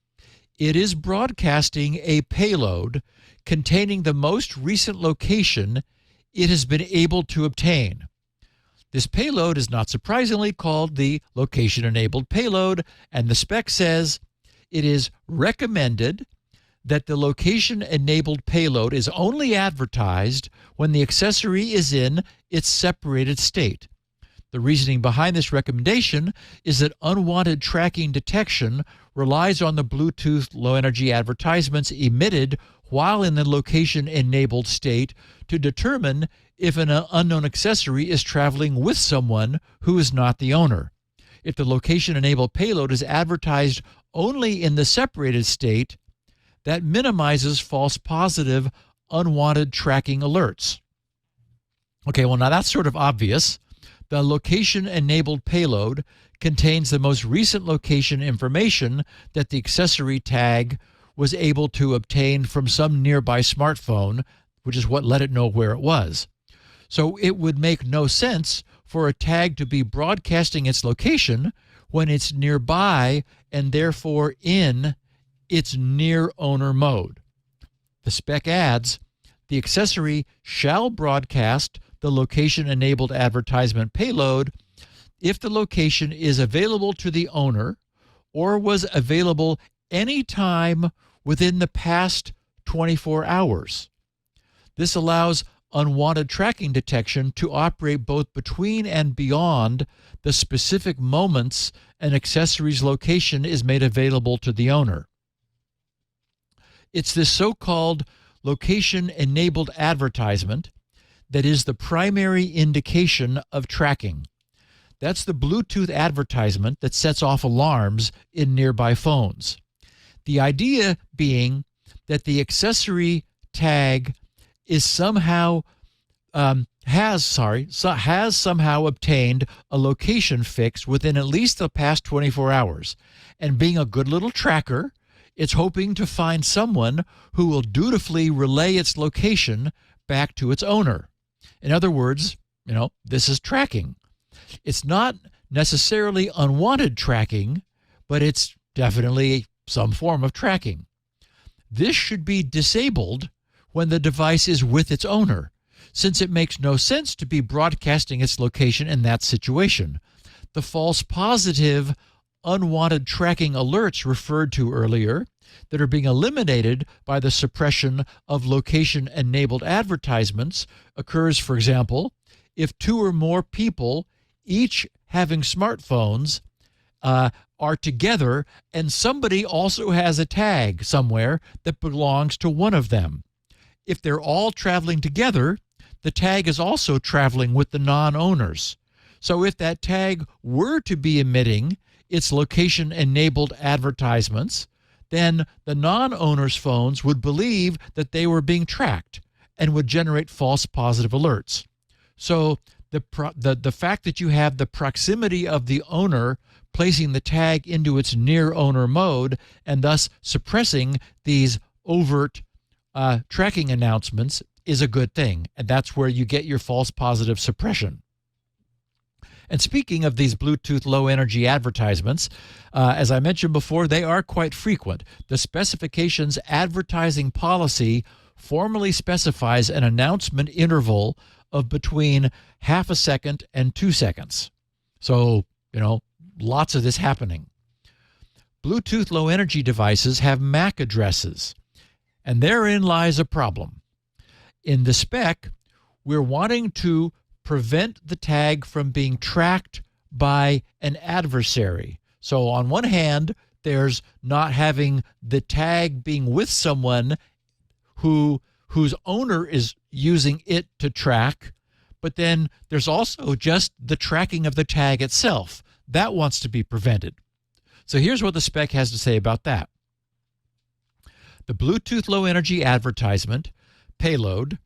it is broadcasting a payload containing the most recent location it has been able to obtain. This payload is not surprisingly called the location-enabled payload, and the spec says it is recommended that the location-enabled payload is only advertised when the accessory is in its separated state. The reasoning behind this recommendation is that unwanted tracking detection relies on the Bluetooth low-energy advertisements emitted while in the location-enabled state to determine if an unknown accessory is traveling with someone who is not the owner. If the location-enabled payload is advertised only in the separated state, that minimizes false positive unwanted tracking alerts. Okay, well, now that's sort of obvious. The location-enabled payload contains the most recent location information that the accessory tag was able to obtain from some nearby smartphone, which is what let it know where it was. So it would make no sense for a tag to be broadcasting its location when it's nearby and therefore in its near owner mode. The spec adds, the accessory shall broadcast the location-enabled advertisement payload if the location is available to the owner or was available any time within the past 24 hours. This allows unwanted tracking detection to operate both between and beyond the specific moments an accessory's location is made available to the owner. It's this so-called location-enabled advertisement that is the primary indication of tracking. That's the Bluetooth advertisement that sets off alarms in nearby phones. The idea being that the accessory tag is somehow has somehow obtained a location fix within at least the past 24 hours. And being a good little tracker, it's hoping to find someone who will dutifully relay its location back to its owner. In other words, this is tracking. It's not necessarily unwanted tracking, but it's definitely some form of tracking. This should be disabled when the device is with its owner, since it makes no sense to be broadcasting its location in that situation. The false positive unwanted tracking alerts referred to earlier that are being eliminated by the suppression of location-enabled advertisements occurs, for example, if two or more people, each having smartphones, are together and somebody also has a tag somewhere that belongs to one of them. If they're all traveling together, the tag is also traveling with the non-owners. So if that tag were to be emitting its location-enabled advertisements, then the non-owners' phones would believe that they were being tracked and would generate false positive alerts. So the fact that you have the proximity of the owner placing the tag into its near owner mode and thus suppressing these overt tracking announcements is a good thing. And that's where you get your false positive suppression. And speaking of these Bluetooth low energy advertisements, as I mentioned before, they are quite frequent. The specification's advertising policy formally specifies an announcement interval of between half a second and 2 seconds. So, lots of this happening. Bluetooth low energy devices have MAC addresses, and therein lies a problem. In the spec, we're wanting to prevent the tag from being tracked by an adversary. So on one hand, there's not having the tag being with someone whose owner is using it to track, but then there's also just the tracking of the tag itself. That wants to be prevented. So here's what the spec has to say about that. The Bluetooth low energy advertisement payload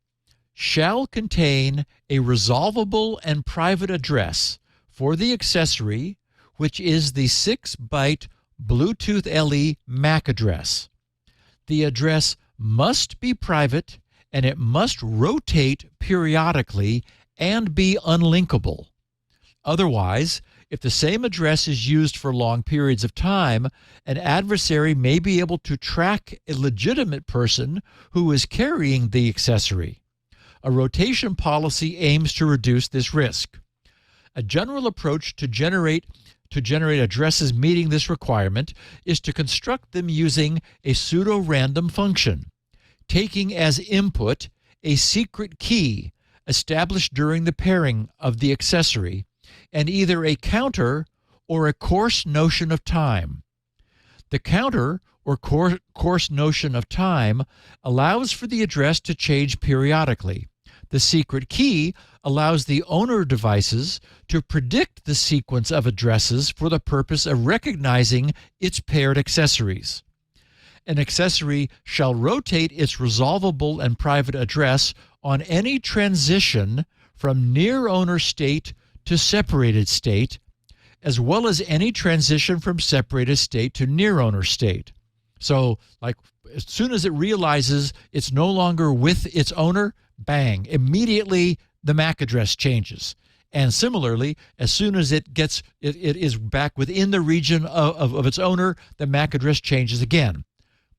shall contain a resolvable and private address for the accessory, which is the 6-byte Bluetooth LE MAC address. The address must be private and it must rotate periodically and be unlinkable. Otherwise, if the same address is used for long periods of time, an adversary may be able to track a legitimate person who is carrying the accessory. A rotation policy aims to reduce this risk. A general approach to generate addresses meeting this requirement is to construct them using a pseudo-random function, taking as input a secret key established during the pairing of the accessory, and either a counter or a coarse notion of time. The counter or coarse notion of time allows for the address to change periodically. The secret key allows the owner devices to predict the sequence of addresses for the purpose of recognizing its paired accessories. An accessory shall rotate its resolvable and private address on any transition from near owner state to separated state, as well as any transition from separated state to near owner state. So, like, as soon as it realizes it's no longer with its owner, bang, immediately the MAC address changes. And similarly, as soon as it is back within the region of its owner, the MAC address changes again.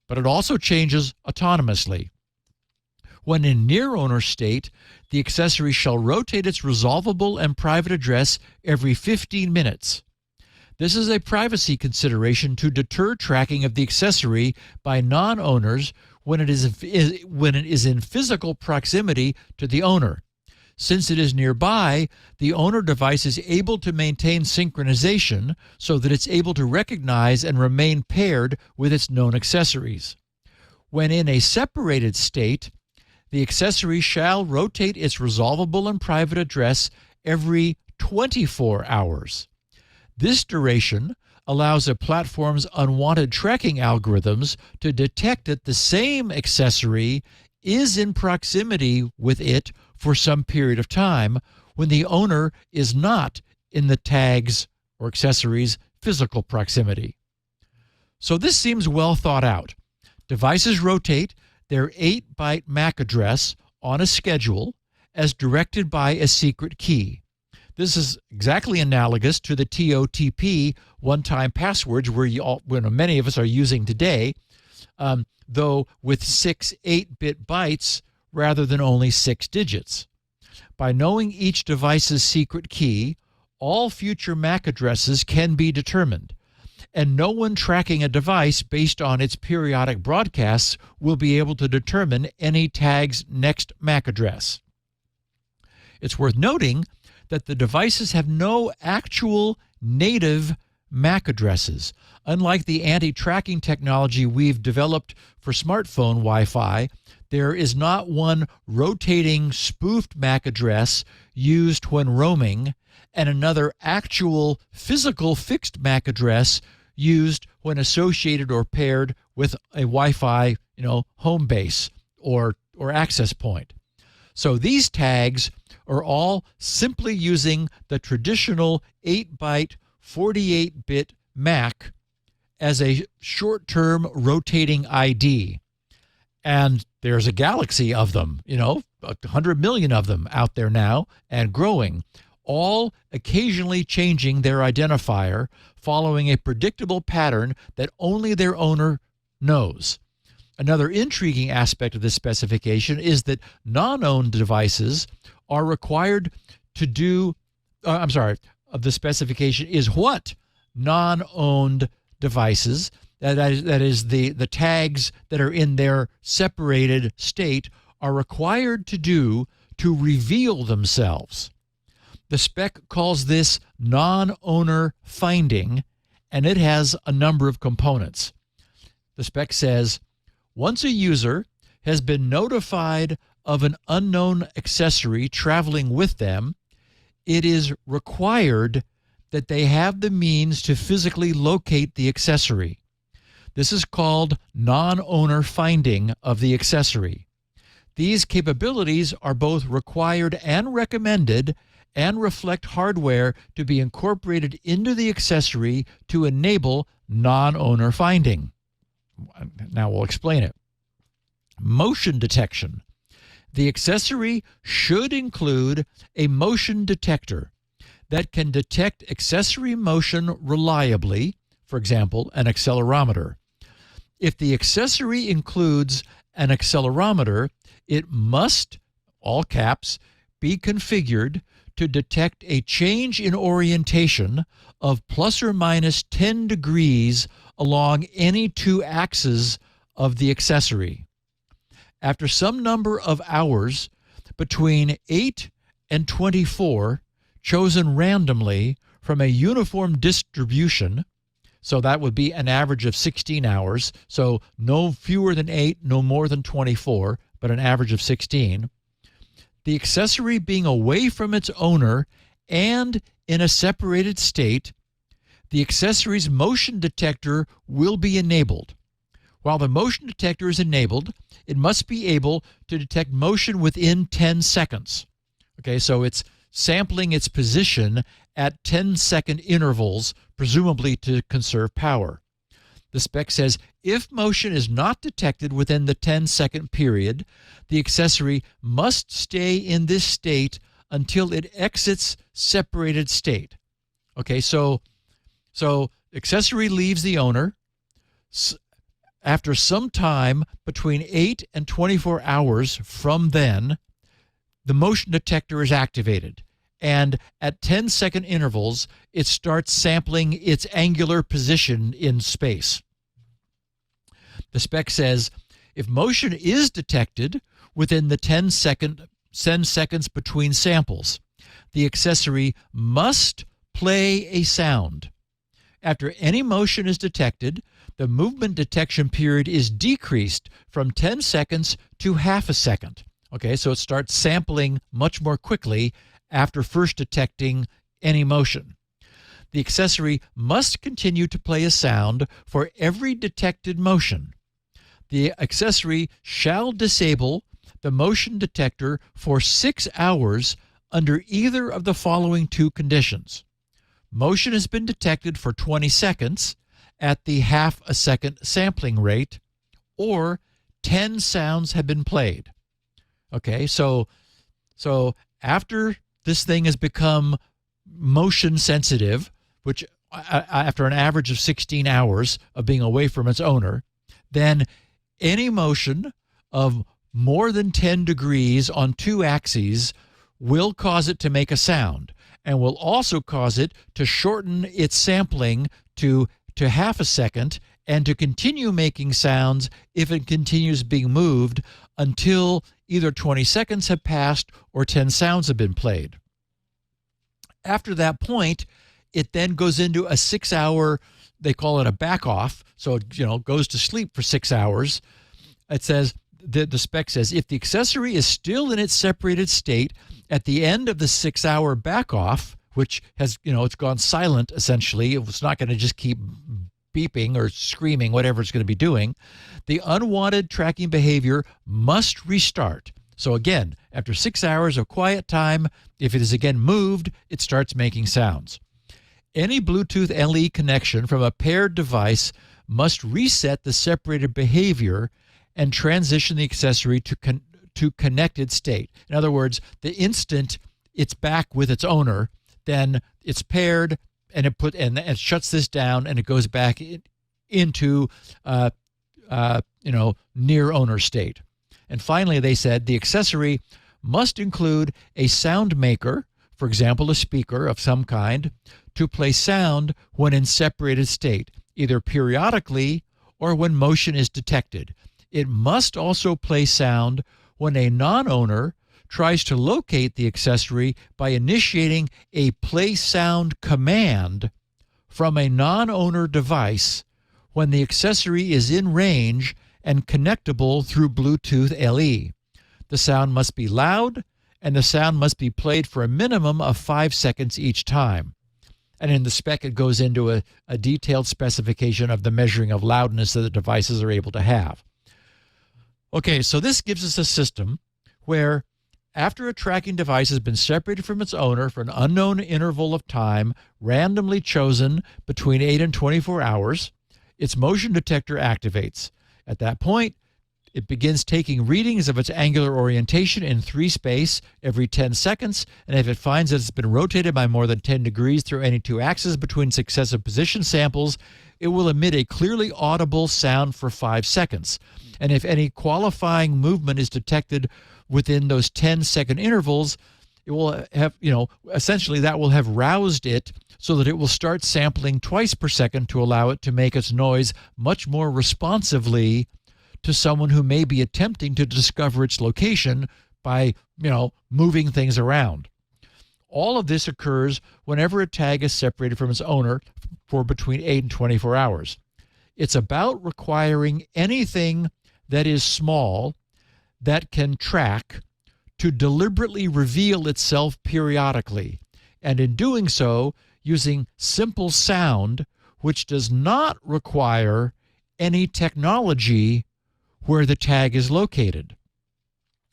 But it also changes autonomously. When in near owner state, the accessory shall rotate its resolvable and private address every 15 minutes. This is a privacy consideration to deter tracking of the accessory by non-owners when it is in physical proximity to the owner. Since it is nearby, the owner device is able to maintain synchronization so that it's able to recognize and remain paired with its known accessories. When in a separated state, the accessory shall rotate its resolvable and private address every 24 hours. This duration allows a platform's unwanted tracking algorithms to detect that the same accessory is in proximity with it for some period of time when the owner is not in the tag's or accessory's physical proximity. So this seems well thought out. Devices rotate their 8-byte MAC address on a schedule as directed by a secret key. This is exactly analogous to the TOTP one-time passwords many of us are using today, though with 6 8-bit bytes rather than only 6 digits. By knowing each device's secret key, all future MAC addresses can be determined, and no one tracking a device based on its periodic broadcasts will be able to determine any tag's next MAC address. It's worth noting that the devices have no actual native MAC addresses. Unlike the anti-tracking technology we've developed for smartphone Wi-Fi, there is not one rotating spoofed MAC address used when roaming and another actual physical fixed MAC address used when associated or paired with a Wi-Fi, home base or access point. So these tags are all simply using the traditional 8-byte, 48-bit MAC as a short-term rotating ID. And there's a galaxy of them, 100 million of them out there now and growing, all occasionally changing their identifier following a predictable pattern that only their owner knows. Another intriguing aspect of this specification is that non-owned devices are required to do, the specification is what non-owned devices, that is the tags that are in their separated state, are required to do to reveal themselves. The spec calls this non-owner finding, and it has a number of components. The spec says, once a user has been notified of an unknown accessory traveling with them, it is required that they have the means to physically locate the accessory. This is called non-owner finding of the accessory. These capabilities are both required and recommended and reflect hardware to be incorporated into the accessory to enable non-owner finding. Now we'll explain it. Motion detection. The accessory should include a motion detector that can detect accessory motion reliably, for example, an accelerometer. If the accessory includes an accelerometer, it must, all caps, be configured to detect a change in orientation of plus or minus 10 degrees along any two axes of the accessory. After some number of hours, between 8 and 24, chosen randomly from a uniform distribution, so that would be an average of 16 hours, so no fewer than 8, no more than 24, but an average of 16, the accessory being away from its owner and in a separated state, the accessory's motion detector will be enabled. While the motion detector is enabled, it must be able to detect motion within 10 seconds. Okay, so it's sampling its position at 10-second intervals, presumably to conserve power. The spec says if motion is not detected within the 10-second period, the accessory must stay in this state until it exits separated state. Okay, so accessory leaves the owner. After some time, between 8 and 24 hours from then, the motion detector is activated. And at 10-second intervals, it starts sampling its angular position in space. The spec says if motion is detected within the 10 seconds between samples, the accessory must play a sound. After any motion is detected, the movement detection period is decreased from 10 seconds to half a second. Okay, so it starts sampling much more quickly after first detecting any motion. The accessory must continue to play a sound for every detected motion. The accessory shall disable the motion detector for 6 hours under either of the following two conditions. Motion has been detected for 20 seconds at the half a second sampling rate, or 10 sounds have been played. Okay, so after this thing has become motion sensitive, which after an average of 16 hours of being away from its owner, then any motion of more than 10 degrees on two axes will cause it to make a sound, and will also cause it to shorten its sampling to half a second and to continue making sounds if it continues being moved until either 20 seconds have passed or 10 sounds have been played. After that point, it then goes into a 6 hour, they call it a back off, so it goes to sleep for 6 hours. It says, the spec says, if the accessory is still in its separated state at the end of the 6 hour back off, which has, it's gone silent essentially, it's not going to just keep beeping or screaming, whatever it's going to be doing, the unwanted tracking behavior must restart. So again, after 6 hours of quiet time, if it is again moved, it starts making sounds. Any Bluetooth LE connection from a paired device must reset the separated behavior and transition the accessory to connected state. In other words, the instant it's back with its owner, then it's paired, and it shuts this down, and it goes back into near owner state. And finally, they said the accessory must include a sound maker, for example, a speaker of some kind, to play sound when in separated state, either periodically or when motion is detected. It must also play sound when a non-owner tries to locate the accessory by initiating a play sound command from a non-owner device when the accessory is in range and connectable through Bluetooth LE. The sound must be loud, and the sound must be played for a minimum of 5 seconds each time. And in the spec, it goes into a detailed specification of the measuring of loudness that the devices are able to have. Okay, so this gives us a system where after a tracking device has been separated from its owner for an unknown interval of time, randomly chosen between 8 and 24 hours, its motion detector activates. At that point, it begins taking readings of its angular orientation in 3 space every 10 seconds, and if it finds that it's been rotated by more than 10 degrees through any two axes between successive position samples, it will emit a clearly audible sound for 5 seconds. And if any qualifying movement is detected within those 10-second intervals, it will have, essentially that will have roused it so that it will start sampling twice per second to allow it to make its noise much more responsively to someone who may be attempting to discover its location by, moving things around. All of this occurs whenever a tag is separated from its owner for between 8 and 24 hours. It's about requiring anything that is small that can track to deliberately reveal itself periodically, and in doing so, using simple sound which does not require any technology where the tag is located.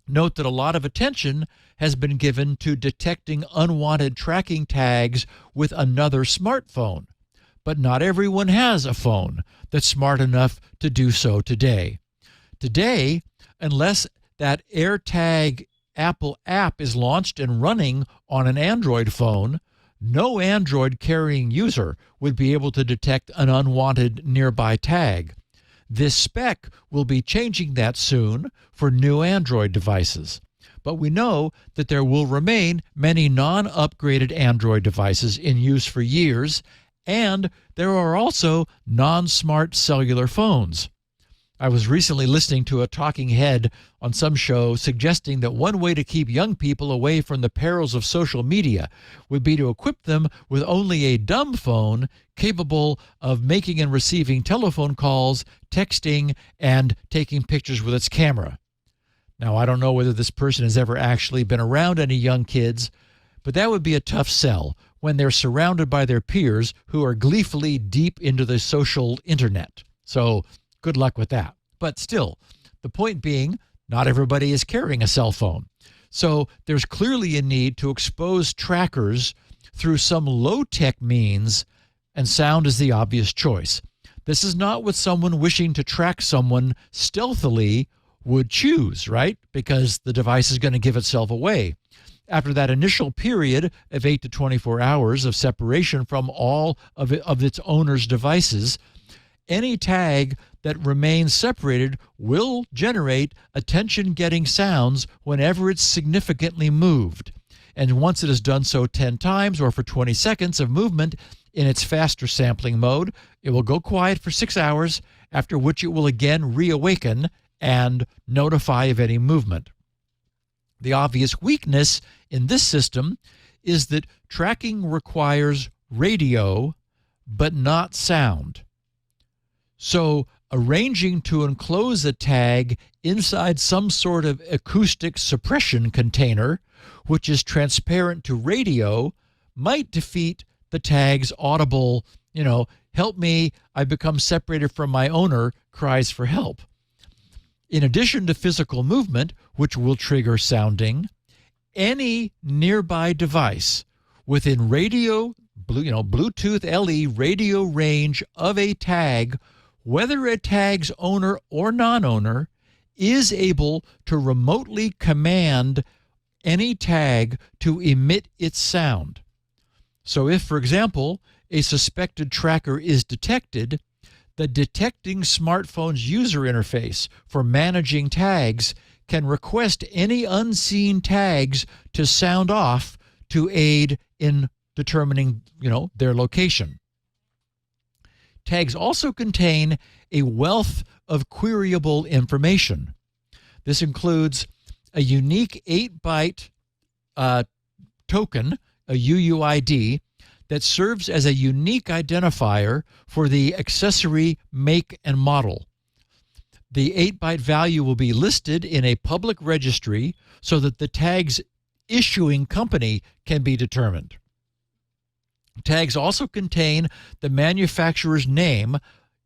Note that a lot of attention has been given to detecting unwanted tracking tags with another smartphone. But not everyone has a phone that's smart enough to do so today. Today, unless that AirTag Apple app is launched and running on an Android phone, no Android carrying user would be able to detect an unwanted nearby tag. This spec will be changing that soon for new Android devices. But we know that there will remain many non-upgraded Android devices in use for years, and there are also non-smart cellular phones. I was recently listening to a talking head on some show suggesting that one way to keep young people away from the perils of social media would be to equip them with only a dumb phone capable of making and receiving telephone calls, texting, and taking pictures with its camera. Now, I don't know whether this person has ever actually been around any young kids, but that would be a tough sell when they're surrounded by their peers who are gleefully deep into the social internet. So good luck with that. But still, the point being, not everybody is carrying a cell phone. So there's clearly a need to expose trackers through some low-tech means, and sound is the obvious choice. This is not what someone wishing to track someone stealthily would choose, right? Because the device is going to give itself away. After that initial period of 8 to 24 hours of separation from all of its owner's devices, any tag that remains separated will generate attention-getting sounds whenever it's significantly moved. And once it has done so 10 times or for 20 seconds of movement in its faster sampling mode, it will go quiet for 6 hours, after which it will again reawaken and notify of any movement. The obvious weakness in this system is that tracking requires radio but not sound. So arranging to enclose a tag inside some sort of acoustic suppression container, which is transparent to radio, might defeat the tag's audible, help me, I've become separated from my owner, cries for help. In addition to physical movement, which will trigger sounding, any nearby device within Bluetooth LE radio range of a tag, whether a tag's owner or non-owner, is able to remotely command any tag to emit its sound. So if, for example, a suspected tracker is detected, the detecting smartphone's user interface for managing tags can request any unseen tags to sound off to aid in determining, their location. Tags also contain a wealth of queryable information. This includes a unique 8-byte token, a UUID, that serves as a unique identifier for the accessory make and model. The 8-byte value will be listed in a public registry so that the tag's issuing company can be determined. Tags also contain the manufacturer's name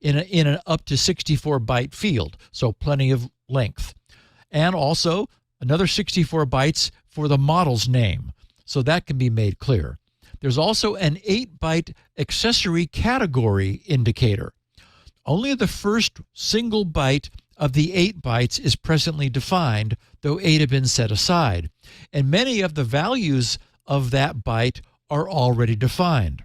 in an up to 64-byte field, so plenty of length. And also another 64 bytes for the model's name, so that can be made clear. There's also an 8-byte accessory category indicator. Only the first single byte of the 8 bytes is presently defined, though 8 have been set aside. And many of the values of that byte are already defined.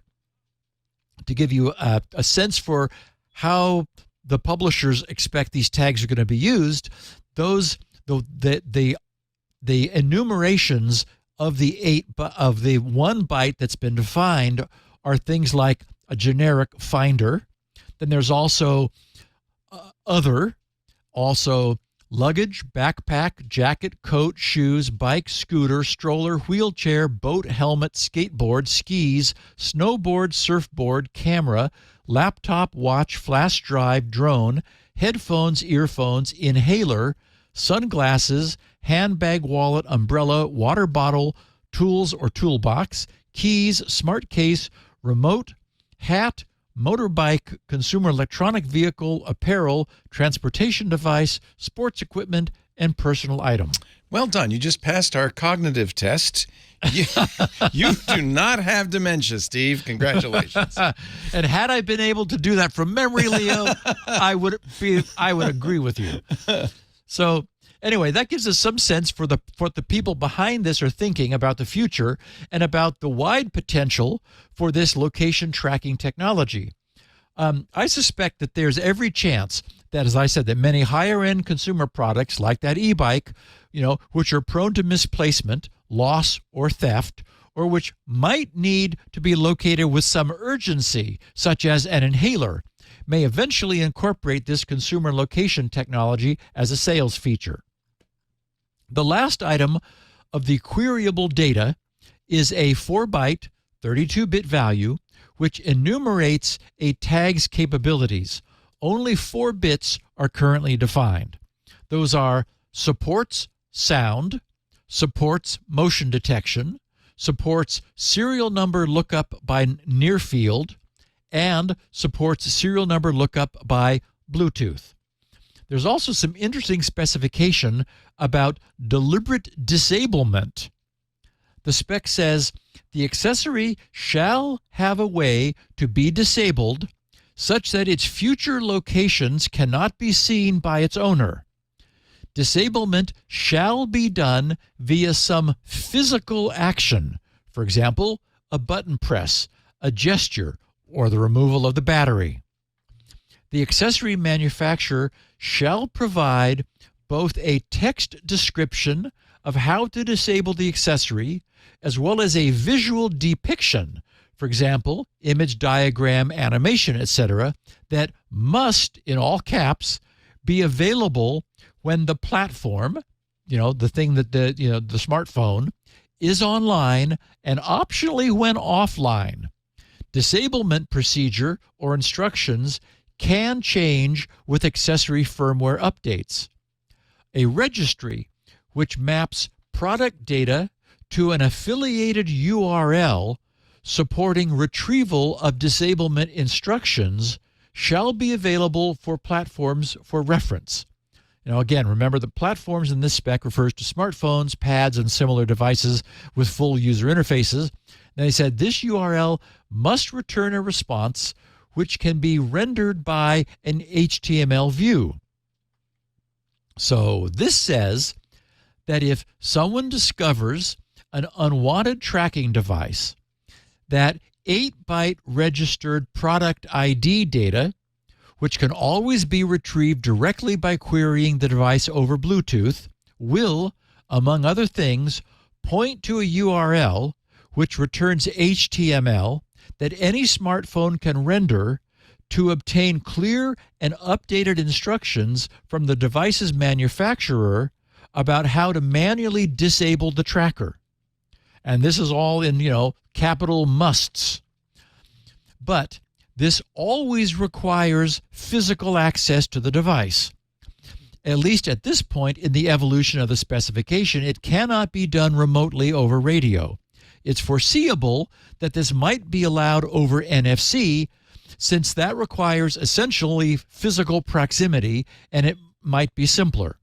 To give you a sense for how the publishers expect these tags are going to be used, the enumerations of the 1 byte that's been defined are things like a generic finder. Then there's also other, also luggage, backpack, jacket, coat, shoes, bike, scooter, stroller, wheelchair, boat, helmet, skateboard, skis, snowboard, surfboard, camera, laptop, watch, flash drive, drone, headphones, earphones, inhaler, sunglasses, handbag, wallet, umbrella, water bottle, tools or toolbox, keys, smart case, remote, hat, motorbike, consumer electronic vehicle, apparel, transportation device, sports equipment, and personal item. Well done. You just passed our cognitive test. You do not have dementia, Steve. Congratulations. And had I been able to do that from memory, Leo, I would agree with you. So anyway, that gives us some sense for what the people behind this are thinking about the future and about the wide potential for this location tracking technology. I suspect that there's every chance that, as I said, that many higher-end consumer products like that e-bike, which are prone to misplacement, loss, or theft, or which might need to be located with some urgency, such as an inhaler, may eventually incorporate this consumer location technology as a sales feature. The last item of the queryable data is a 4-byte, 32-bit value, which enumerates a tag's capabilities. Only 4 bits are currently defined. Those are supports sound, supports motion detection, supports serial number lookup by near field, and supports serial number lookup by Bluetooth. There's also some interesting specification about deliberate disablement. The spec says the accessory shall have a way to be disabled such that its future locations cannot be seen by its owner. Disablement shall be done via some physical action, for example, a button press, a gesture, or the removal of the battery. The accessory manufacturer shall provide both a text description of how to disable the accessory as well as a visual depiction, for example, image, diagram, animation, etc., that must, in all caps, be available when the platform, the thing that the smartphone, is online, and optionally when offline. Disablement procedure or instructions can change with accessory firmware updates. A registry which maps product data to an affiliated URL supporting retrieval of disablement instructions shall be available for platforms for reference. Again, remember the platforms in this spec refers to smartphones, pads, and similar devices with full user interfaces. And they said this URL must return a response which can be rendered by an HTML view. So this says that if someone discovers an unwanted tracking device, that 8-byte registered product ID data, which can always be retrieved directly by querying the device over Bluetooth, will, among other things, point to a URL which returns HTML that any smartphone can render to obtain clear and updated instructions from the device's manufacturer about how to manually disable the tracker. And this is all in, capital musts. But this always requires physical access to the device. At least at this point in the evolution of the specification, it cannot be done remotely over radio. It's foreseeable that this might be allowed over NFC, since that requires essentially physical proximity, and it might be simpler.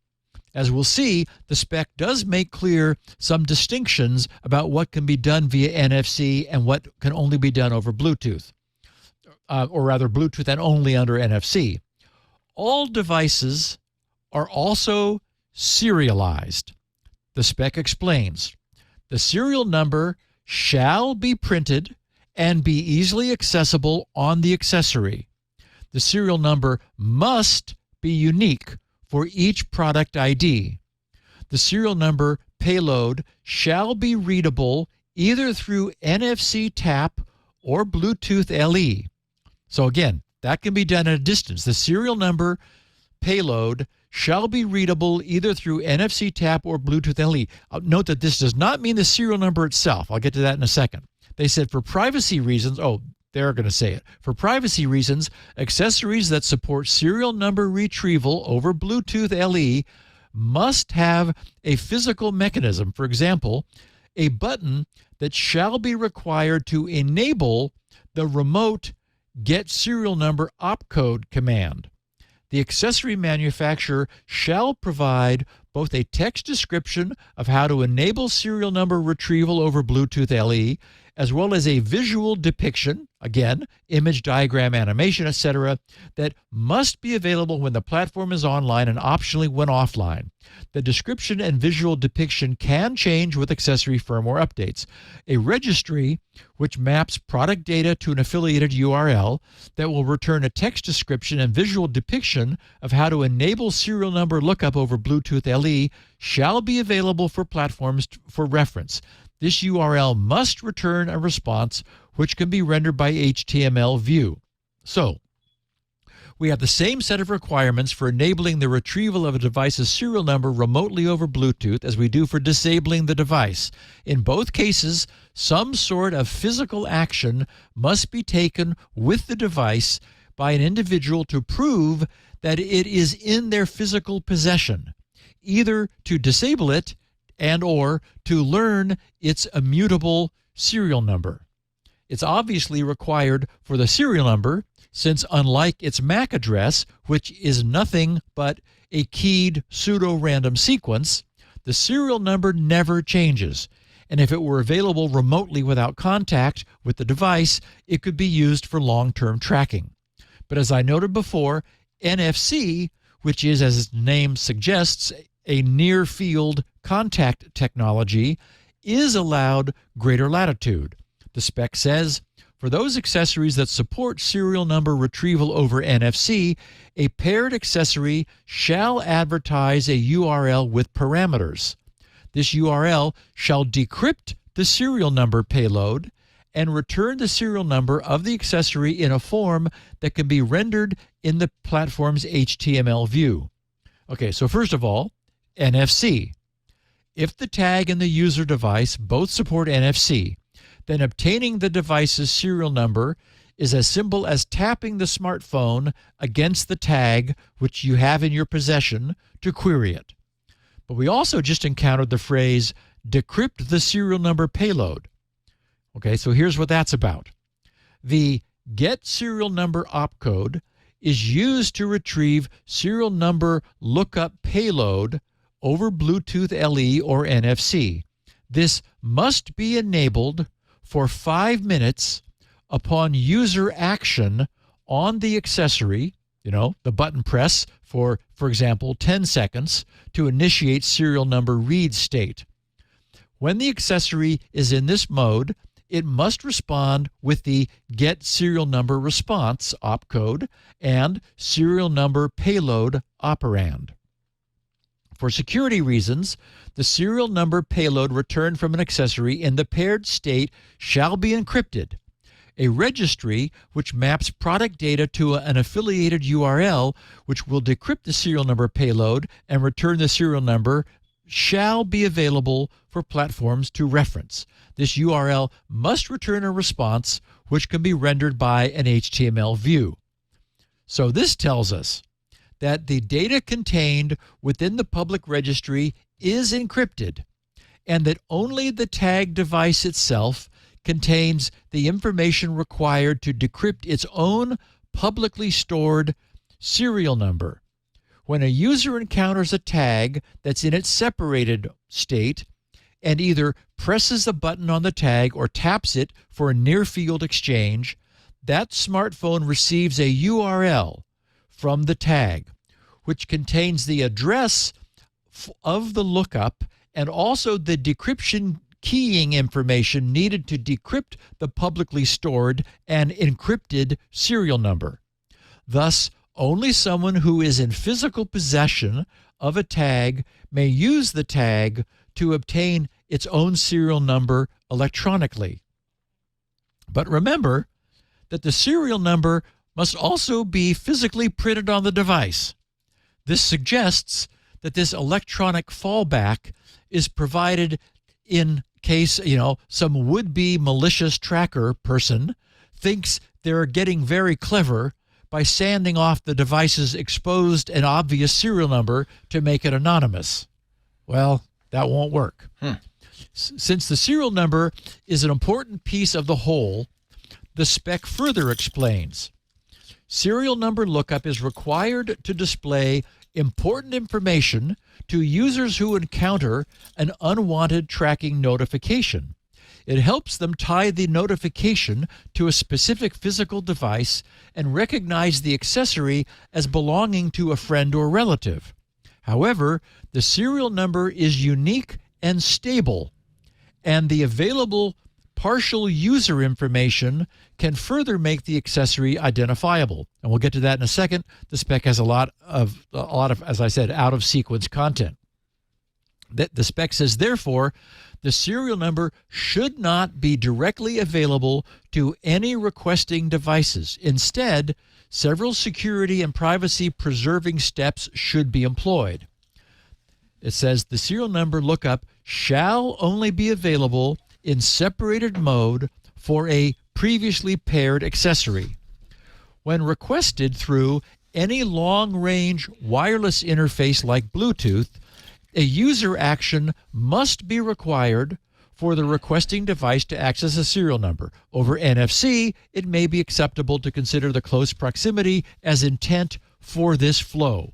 As we'll see, the spec does make clear some distinctions about what can be done via NFC and what can only be done over Bluetooth, or rather Bluetooth and only under NFC. All devices are also serialized. The spec explains, the serial number shall be printed and be easily accessible on the accessory. The serial number must be unique for each product ID. The serial number payload shall be readable either through NFC tap or Bluetooth LE. So again, that can be done at a distance. The serial number payload shall be readable either through NFC tap or Bluetooth LE. Note that this does not mean the serial number itself. I'll get to that in a second. They said for privacy reasons, they're going to say it. For privacy reasons, accessories that support serial number retrieval over Bluetooth LE must have a physical mechanism. For example, a button that shall be required to enable the remote get serial number opcode command. the accessory manufacturer shall provide both a text description of how to enable serial number retrieval over Bluetooth LE, as well as a visual depiction, again, image, diagram, animation, etc., that must be available when the platform is online and optionally when offline. The description and visual depiction can change with accessory firmware updates. A registry, which maps product data to an affiliated URL that will return a text description and visual depiction of how to enable serial number lookup over Bluetooth LE, shall be available for platforms for reference. This URL must return a response which can be rendered by HTML view. So, we have the same set of requirements for enabling the retrieval of a device's serial number remotely over Bluetooth as we do for disabling the device. In both cases, some sort of physical action must be taken with the device by an individual to prove that it is in their physical possession, either to disable it and or to learn its immutable serial number. It's obviously required for the serial number, since unlike its MAC address, which is nothing but a keyed pseudo-random sequence, the serial number never changes. And if it were available remotely without contact with the device, it could be used for long-term tracking. But as I noted before, NFC, which is, as its name suggests, a near-field contact technology, is allowed greater latitude. The spec says, for those accessories that support serial number retrieval over NFC, a paired accessory shall advertise a URL with parameters. This URL shall decrypt the serial number payload and return the serial number of the accessory in a form that can be rendered in the platform's HTML view. Okay, so first of all, NFC. If the tag and the user device both support NFC, then obtaining the device's serial number is as simple as tapping the smartphone against the tag which you have in your possession to query it. But we also just encountered the phrase, decrypt the serial number payload. Okay, so here's what that's about. The get serial number opcode is used to retrieve serial number lookup payload over Bluetooth LE or NFC. This must be enabled for 5 minutes upon user action on the accessory, the button press for example, 10 seconds to initiate serial number read state. When the accessory is in this mode, it must respond with the get serial number response opcode and serial number payload operand. For security reasons, the serial number payload returned from an accessory in the paired state shall be encrypted. A registry which maps product data to an affiliated URL which will decrypt the serial number payload and return the serial number shall be available for platforms to reference. This URL must return a response which can be rendered by an HTML view. So this tells us that the data contained within the public registry is encrypted and that only the tag device itself contains the information required to decrypt its own publicly stored serial number. When a user encounters a tag that's in its separated state and either presses a button on the tag or taps it for a near-field exchange, that smartphone receives a URL from the tag, which contains the address of the lookup and also the decryption keying information needed to decrypt the publicly stored and encrypted serial number. Thus, only someone who is in physical possession of a tag may use the tag to obtain its own serial number electronically. But remember that the serial number must also be physically printed on the device. This suggests that this electronic fallback is provided in case, some would-be malicious tracker person thinks they're getting very clever by sanding off the device's exposed and obvious serial number to make it anonymous. Well, that won't work. Since the serial number is an important piece of the whole, the spec further explains. Serial number lookup is required to display important information to users who encounter an unwanted tracking notification. It helps them tie the notification to a specific physical device and recognize the accessory as belonging to a friend or relative. However, the serial number is unique and stable, and the available partial user information can further make the accessory identifiable. And we'll get to that in a second. The spec has a lot of, as I said, out of sequence content. The spec says, therefore, the serial number should not be directly available to any requesting devices. Instead, several security and privacy preserving steps should be employed. It says the serial number lookup shall only be available in separated mode for a previously paired accessory. When requested through any long-range wireless interface like Bluetooth, a user action must be required for the requesting device to access a serial number. Over NFC, it may be acceptable to consider the close proximity as intent for this flow.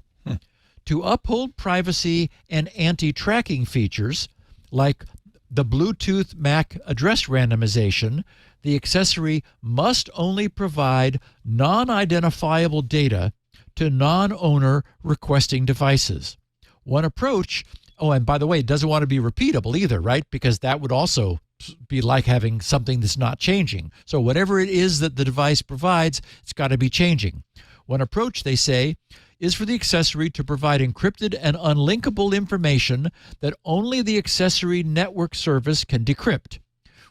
To uphold privacy and anti-tracking features, like the Bluetooth MAC address randomization, the accessory must only provide non-identifiable data to non-owner requesting devices. One approach, and by the way, it doesn't want to be repeatable either, right? Because that would also be like having something that's not changing. So whatever it is that the device provides, it's got to be changing. One approach, they say, is for the accessory to provide encrypted and unlinkable information that only the accessory network service can decrypt.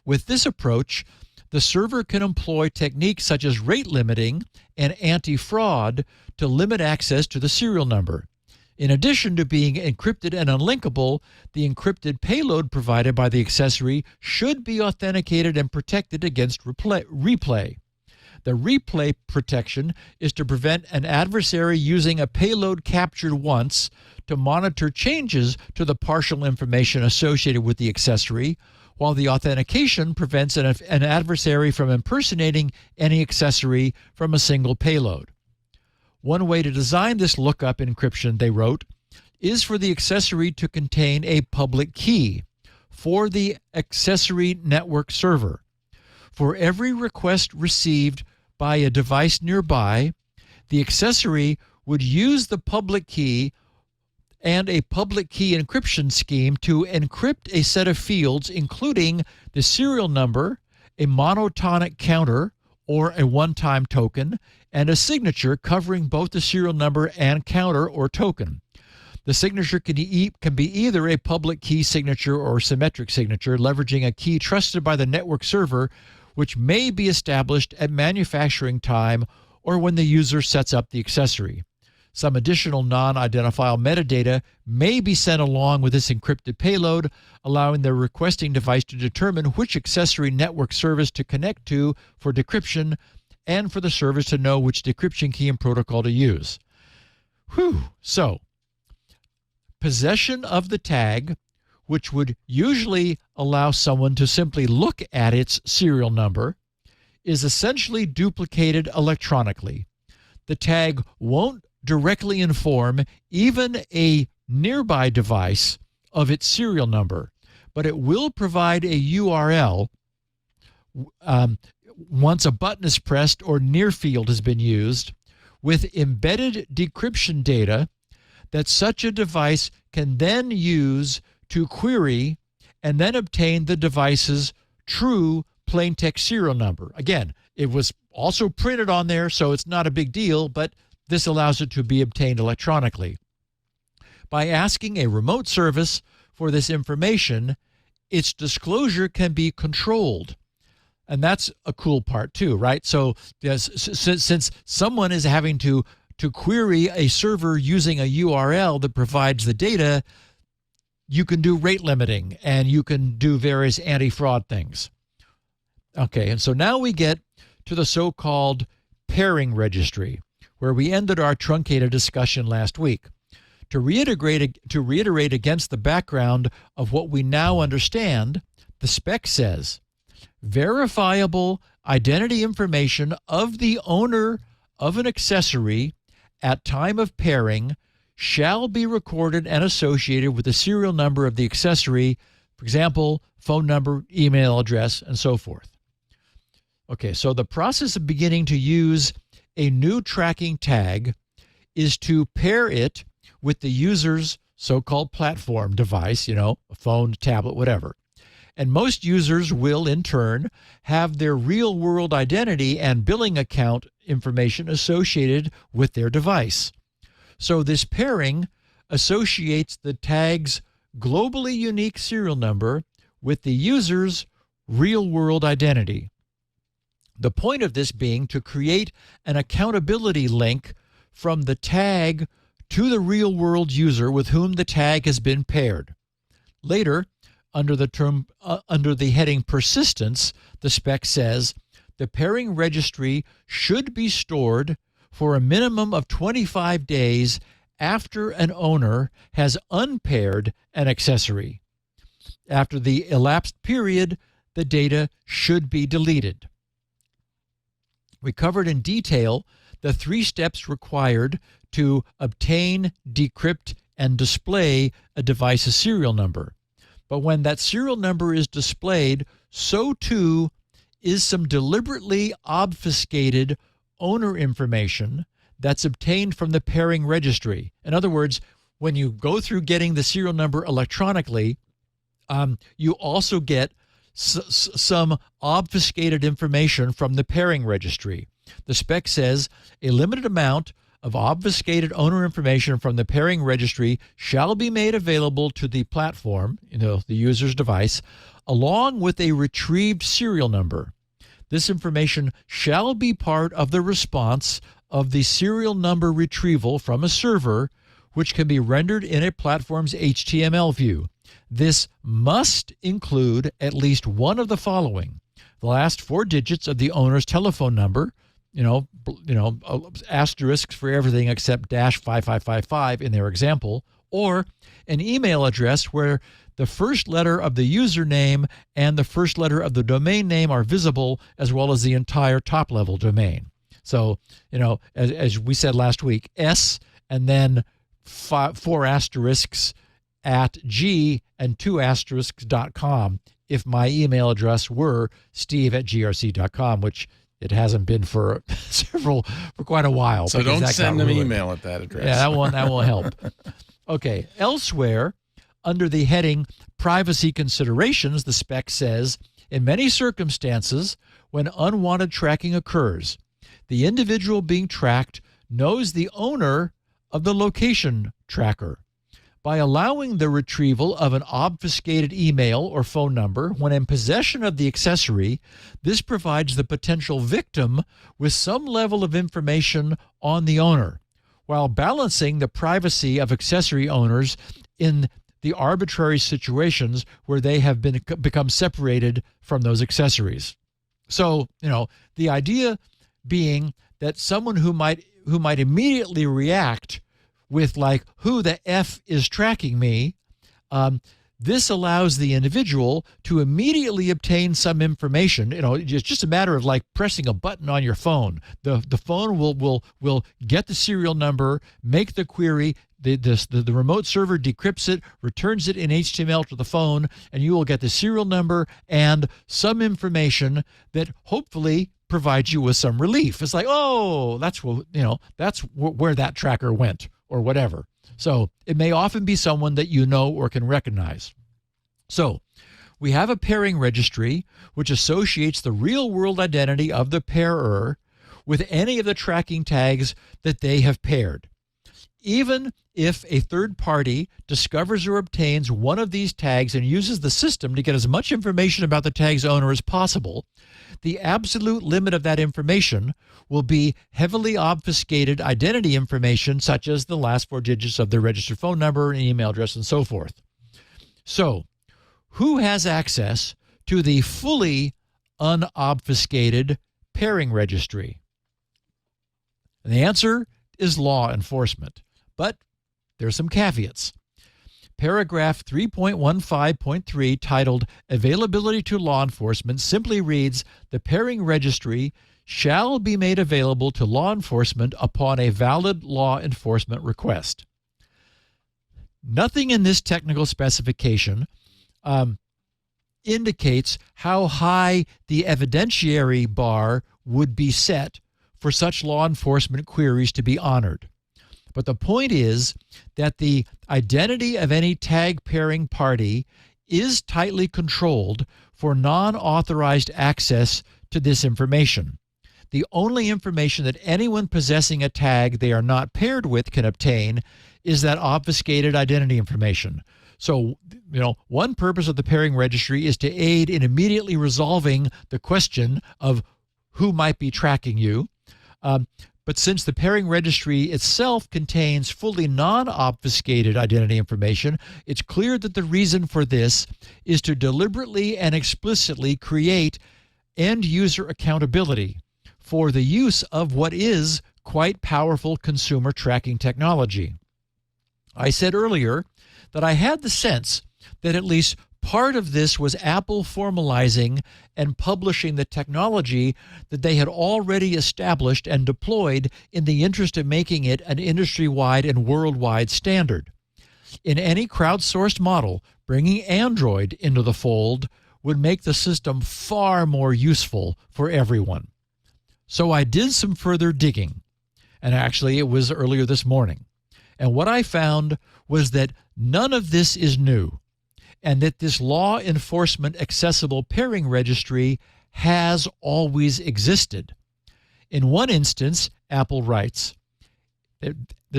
With this approach, the server can employ techniques such as rate limiting and anti-fraud to limit access to the serial number. In addition to being encrypted and unlinkable, the encrypted payload provided by the accessory should be authenticated and protected against replay. The replay protection is to prevent an adversary using a payload captured once to monitor changes to the partial information associated with the accessory, while the authentication prevents an adversary from impersonating any accessory from a single payload. One way to design this lookup encryption, they wrote, is for the accessory to contain a public key for the accessory network server. For every request received by a device nearby, the accessory would use the public key and a public key encryption scheme to encrypt a set of fields, including the serial number, a monotonic counter, or a one-time token, and a signature covering both the serial number and counter or token. The signature can be either a public key signature or symmetric signature, leveraging a key trusted by the network server, which may be established at manufacturing time or when the user sets up the accessory. Some additional non-identifiable metadata may be sent along with this encrypted payload, allowing the requesting device to determine which accessory network service to connect to for decryption and for the service to know which decryption key and protocol to use. So, possession of the tag, which would usually allow someone to simply look at its serial number, is essentially duplicated electronically. The tag won't directly inform even a nearby device of its serial number, but it will provide a URL once a button is pressed or near field has been used with embedded decryption data that such a device can then use to query and then obtain the device's true plain text serial number. Again, it was also printed on there, so it's not a big deal, but this allows it to be obtained electronically. By asking a remote service for this information, its disclosure can be controlled. And that's a cool part too, right? So since someone is having to query a server using a URL that provides the data, you can do rate limiting and you can do various anti-fraud things. Okay, and so now we get to the so-called pairing registry, where we ended our truncated discussion last week. To reiterate against the background of what we now understand, the spec says, verifiable identity information of the owner of an accessory at time of pairing shall be recorded and associated with the serial number of the accessory, for example, phone number, email address, and so forth. Okay, so the process of beginning to use a new tracking tag is to pair it with the user's so-called platform device, a phone, tablet, whatever. And most users will, in turn, have their real-world identity and billing account information associated with their device. So this pairing associates the tag's globally unique serial number with the user's real-world identity. The point of this being to create an accountability link from the tag to the real-world user with whom the tag has been paired. Later, under the heading persistence, the spec says the pairing registry should be stored for a minimum of 25 days after an owner has unpaired an accessory. After the elapsed period, the data should be deleted. We covered in detail the 3 steps required to obtain, decrypt, and display a device's serial number. But when that serial number is displayed, so too is some deliberately obfuscated owner information that's obtained from the pairing registry. In other words, when you go through getting the serial number electronically, you also get some obfuscated information from the pairing registry. The spec says a limited amount of obfuscated owner information from the pairing registry shall be made available to the platform, the user's device, along with a retrieved serial number. This information shall be part of the response of the serial number retrieval from a server, which can be rendered in a platform's HTML view. This must include at least one of the following: the last 4 digits of the owner's telephone number, asterisks for everything except -5555 in their example, or an email address where the first letter of the username and the first letter of the domain name are visible, as well as the entire top-level domain. So, as we said last week, S and then 4 asterisks at G and 2 asterisks.com if my email address were steve@grc.com, which it hasn't been for quite a while. So don't send them email at that address. Yeah, that won't help. Okay, elsewhere, under the heading Privacy Considerations, the spec says, in many circumstances, when unwanted tracking occurs, the individual being tracked knows the owner of the location tracker. By allowing the retrieval of an obfuscated email or phone number when in possession of the accessory, this provides the potential victim with some level of information on the owner, while balancing the privacy of accessory owners in the arbitrary situations where they have become separated from those accessories. So, the idea being that someone who might immediately react with like, who the F is tracking me, this allows the individual to immediately obtain some information. It's just a matter of like pressing a button on your phone. The phone will get the serial number, make the query, the remote server decrypts it, returns it in HTML to the phone, and you will get the serial number and some information that hopefully provides you with some relief. It's like, oh, that's where that tracker went, or whatever. So it may often be someone that you know or can recognize. So we have a pairing registry which associates the real-world identity of the pairer with any of the tracking tags that they have paired. Even if a third party discovers or obtains one of these tags and uses the system to get as much information about the tag's owner as possible, the absolute limit of that information will be heavily obfuscated identity information, such as the last 4 digits of their registered phone number and email address and so forth. So, who has access to the fully unobfuscated pairing registry? And the answer is law enforcement. But there's some caveats. Paragraph 3.15.3, titled Availability to Law Enforcement, simply reads, the pairing registry shall be made available to law enforcement upon a valid law enforcement request. Nothing in this technical specification indicates how high the evidentiary bar would be set for such law enforcement queries to be honored. But the point is that the identity of any tag pairing party is tightly controlled for non-authorized access to this information. The only information that anyone possessing a tag they are not paired with can obtain is that obfuscated identity information. So, one purpose of the pairing registry is to aid in immediately resolving the question of who might be tracking you. But since the pairing registry itself contains fully non-obfuscated identity information, it's clear that the reason for this is to deliberately and explicitly create end-user accountability for the use of what is quite powerful consumer tracking technology. I said earlier that I had the sense that at least part of this was Apple formalizing and publishing the technology that they had already established and deployed in the interest of making it an industry-wide and worldwide standard. In any crowdsourced model, bringing Android into the fold would make the system far more useful for everyone. So I did some further digging, and actually it was earlier this morning. And what I found was that none of this is new, and that this law enforcement accessible pairing registry has always existed. In one instance, Apple writes, this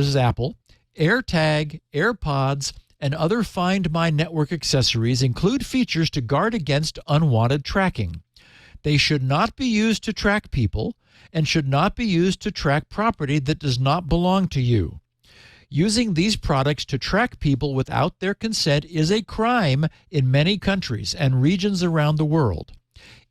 is Apple, AirTag, AirPods, and other Find My network accessories include features to guard against unwanted tracking. They should not be used to track people and should not be used to track property that does not belong to you. Using these products to track people without their consent is a crime in many countries and regions around the world.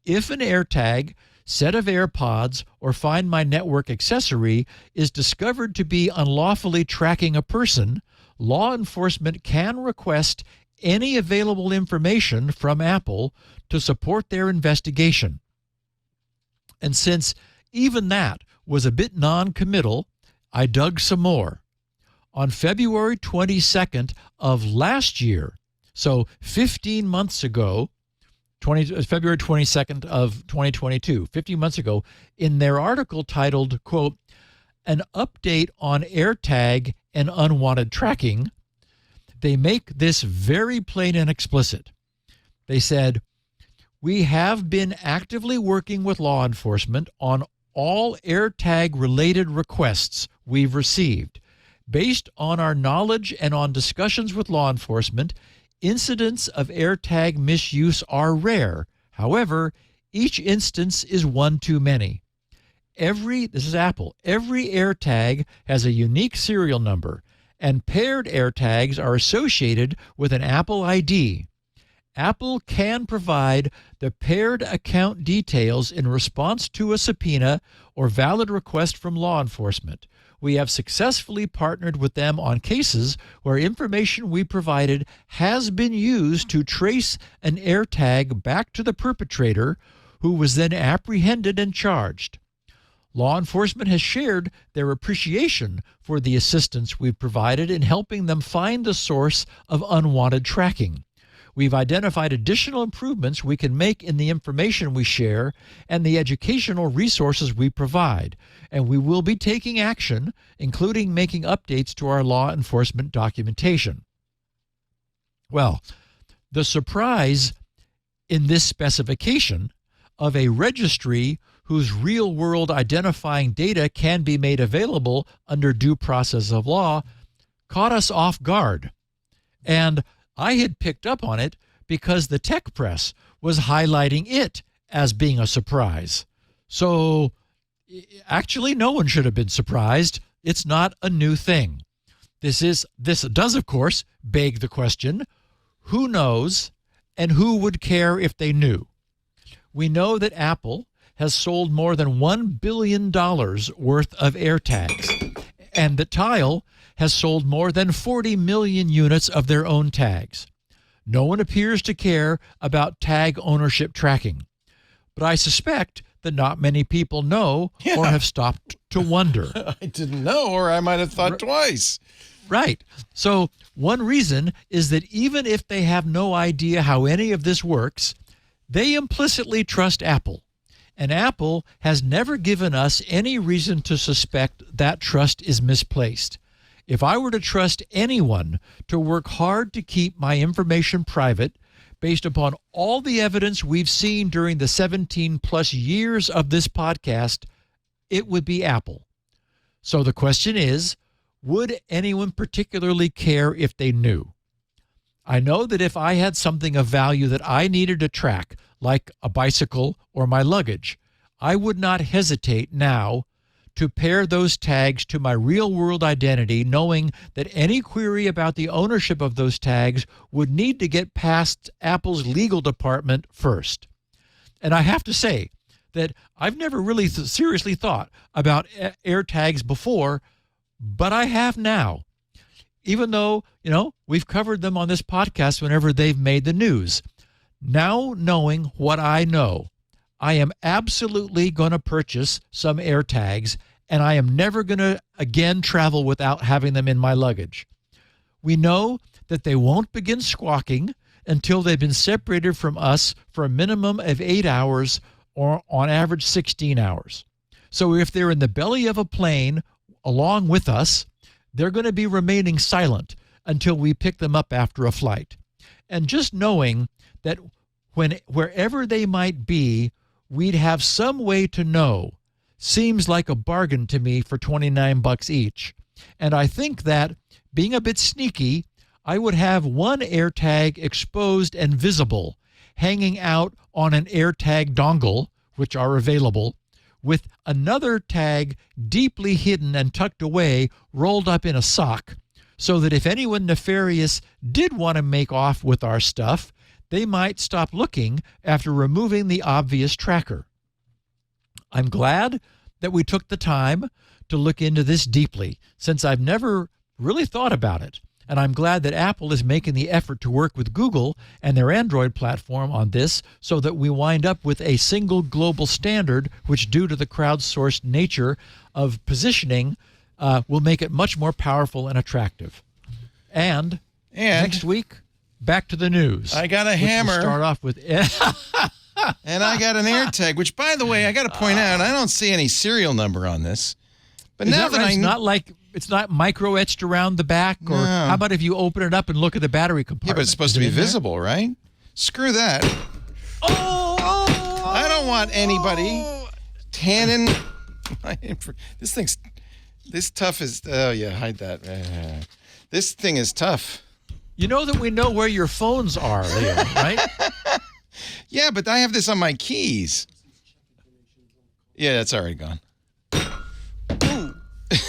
If an AirTag, set of AirPods, or Find My network accessory is discovered to be unlawfully tracking a person, law enforcement can request any available information from Apple to support their investigation. And since even that was a bit non-committal, I dug some more. On February 22nd of last year, so 15 months ago, February 22nd of 2022, 15 months ago, in their article titled, quote, "An Update on AirTag and Unwanted Tracking," they make this very plain and explicit. They said, "We have been actively working with law enforcement on all AirTag-related requests we've received. Based on our knowledge and on discussions with law enforcement, incidents of AirTag misuse are rare. However, each instance is one too many. This is Apple, every AirTag has a unique serial number, and paired AirTags are associated with an Apple ID. Apple can provide the paired account details in response to a subpoena or valid request from law enforcement. We have successfully partnered with them on cases where information we provided has been used to trace an AirTag back to the perpetrator, who was then apprehended and charged. Law enforcement has shared their appreciation for the assistance we've provided in helping them find the source of unwanted tracking. We've identified additional improvements we can make in the information we share and the educational resources we provide, and we will be taking action, including making updates to our law enforcement documentation." Well, the surprise in this specification of a registry whose real-world identifying data can be made available under due process of law caught us off guard. And I had picked up on it because the tech press was highlighting it as being a surprise. So actually, no one should have been surprised. It's not a new thing. This does, of course, beg the question, who knows and who would care if they knew? We know that Apple has sold more than $1 billion worth of AirTags, and that Tile has sold more than 40 million units of their own tags. No one appears to care about tag ownership tracking, but I suspect that not many people know or have stopped to wonder. I didn't know, or I might have thought twice. Right. So one reason is that even if they have no idea how any of this works, they implicitly trust Apple. And Apple has never given us any reason to suspect that trust is misplaced. If I were to trust anyone to work hard to keep my information private, based upon all the evidence we've seen during the 17 plus years of this podcast, it would be Apple. So the question is, would anyone particularly care if they knew? I know that if I had something of value that I needed to track, like a bicycle or my luggage, I would not hesitate now to pair those tags to my real-world identity, knowing that any query about the ownership of those tags would need to get past Apple's legal department first. And I have to say that I've never really seriously thought about AirTags before, but I have now. Even though, we've covered them on this podcast whenever they've made the news. Now knowing what I know, I am absolutely going to purchase some AirTags, and I am never going to again travel without having them in my luggage. We know that they won't begin squawking until they've been separated from us for a minimum of 8 hours, or on average 16 hours. So if they're in the belly of a plane along with us, they're going to be remaining silent until we pick them up after a flight. And just knowing that wherever they might be, we'd have some way to know seems like a bargain to me for $29 each. And I think that, being a bit sneaky, I would have one AirTag exposed and visible, hanging out on an AirTag dongle, which are available, with another tag deeply hidden and tucked away, rolled up in a sock, so that if anyone nefarious did want to make off with our stuff, they might stop looking after removing the obvious tracker. I'm glad that we took the time to look into this deeply, since I've never really thought about it. And I'm glad that Apple is making the effort to work with Google and their Android platform on this, so that we wind up with a single global standard, which, due to the crowdsourced nature of positioning, will make it much more powerful and attractive. And next week, back to the news. I got a hammer. We'll start off with and I got an AirTag, which, by the way, I got to point out, I don't see any serial number on this. But now that right? It's not micro etched around the back, or how about if you open it up and look at the battery compartment? Yeah, but it's supposed to be visible, right? Screw that. I don't want anybody tanning. This tough is. Oh yeah, hide that. This thing is tough. You know that we know where your phones are, Leo, right? Yeah, but I have this on my keys. Yeah, it's already gone.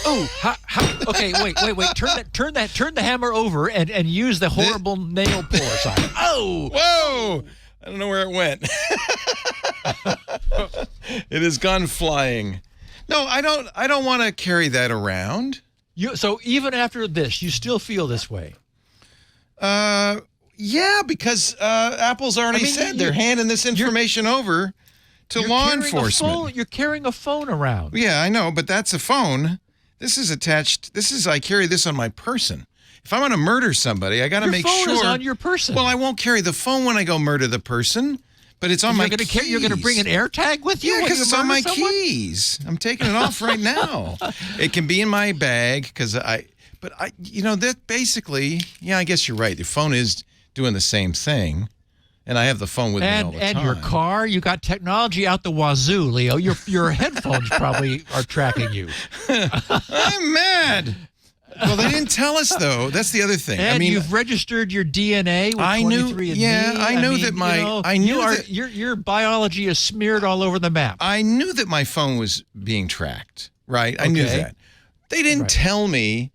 Oh, okay, wait. Turn the hammer over and use the horrible nail puller side. Oh! Whoa! I don't know where it went. It has gone flying. No, I don't want to carry that around. So even after this, you still feel this way? Yeah, because Apple's already said they're handing this information over to law enforcement. You're carrying a phone around. Yeah, I know, but that's a phone. This is attached. I carry this on my person. If I'm going to murder somebody, I got to make sure. Your phone is on your person. Well, I won't carry the phone when I go murder the person, but it's on my keys. You're going to bring an AirTag with you? Yeah, because it's on my keys. I'm taking it off right now. It can be in my bag that basically, yeah, I guess you're right. The phone is doing the same thing. And I have the phone with me all the time. And your car, you got technology out the wazoo, Leo. Your headphones probably are tracking you. I'm mad. Well, they didn't tell us, though. That's the other thing. And you've registered your DNA with 23andMe. Yeah, I knew that your biology is smeared all over the map. I knew that my phone was being tracked, right? I knew that. They didn't tell me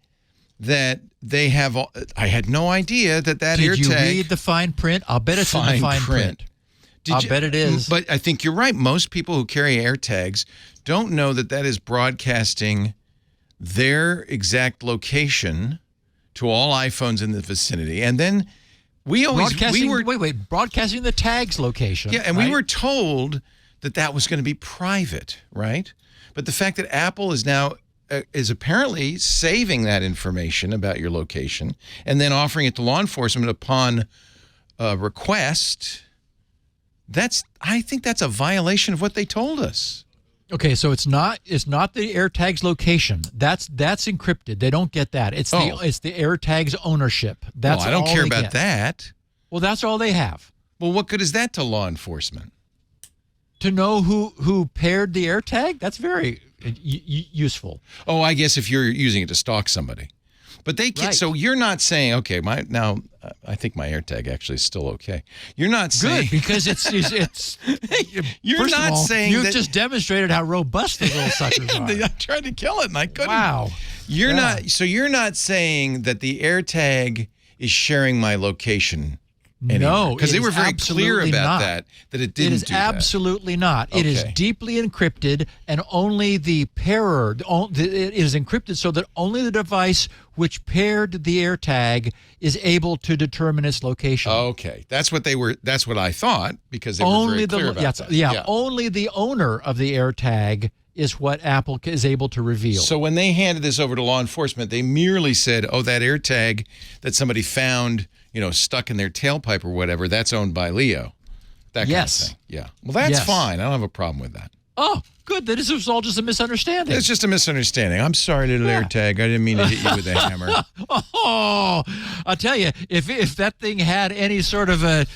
that they have. I had no idea that AirTag. Did you read the fine print? I'll bet it's in the fine print. I'll bet it is. But I think you're right. Most people who carry AirTags don't know that is broadcasting their exact location to all iPhones in the vicinity. And then broadcasting the tag's location. Yeah, and we were told that was going to be private, right? But the fact that Apple is now is apparently saving that information about your location and then offering it to law enforcement upon request, I think that's a violation of what they told us. Okay, so it's not the AirTag's location. That's encrypted. They don't get that. It's the AirTag's ownership. That's I don't all care they about get. that. Well, that's all they have. Well, what good is that to law enforcement? To know who paired the AirTag, that's very useful. Oh, I guess if you're using it to stalk somebody. But they can, Right. So you're not saying, okay, I think my AirTag actually is still okay. You're not saying. Good, because it's You're first not of all, saying you that- just demonstrated how robust those little suckers are. I tried to kill it and I couldn't. Wow. You're not saying that the AirTag is sharing my location anymore. No, because it they is were very clear absolutely about not. that it didn't It is do that. absolutely not. It is Okay. deeply encrypted, and only the pairer, it is encrypted so that only the device which paired the AirTag is able to determine its location. Okay, that's what I thought, because they were very clear about that. Yeah, only the owner of the AirTag is what Apple is able to reveal. So when they handed this over to law enforcement, they merely said, "Oh, that AirTag that somebody found, stuck in their tailpipe or whatever, that's owned by Leo." That kind Yes. of thing. Yeah. Well, that's Yes. fine. I don't have a problem with that. Oh, good. This was all just a misunderstanding. It's just a misunderstanding. I'm sorry, little AirTag. I didn't mean to hit you with a hammer. Oh, I'll tell you, if that thing had any sort of a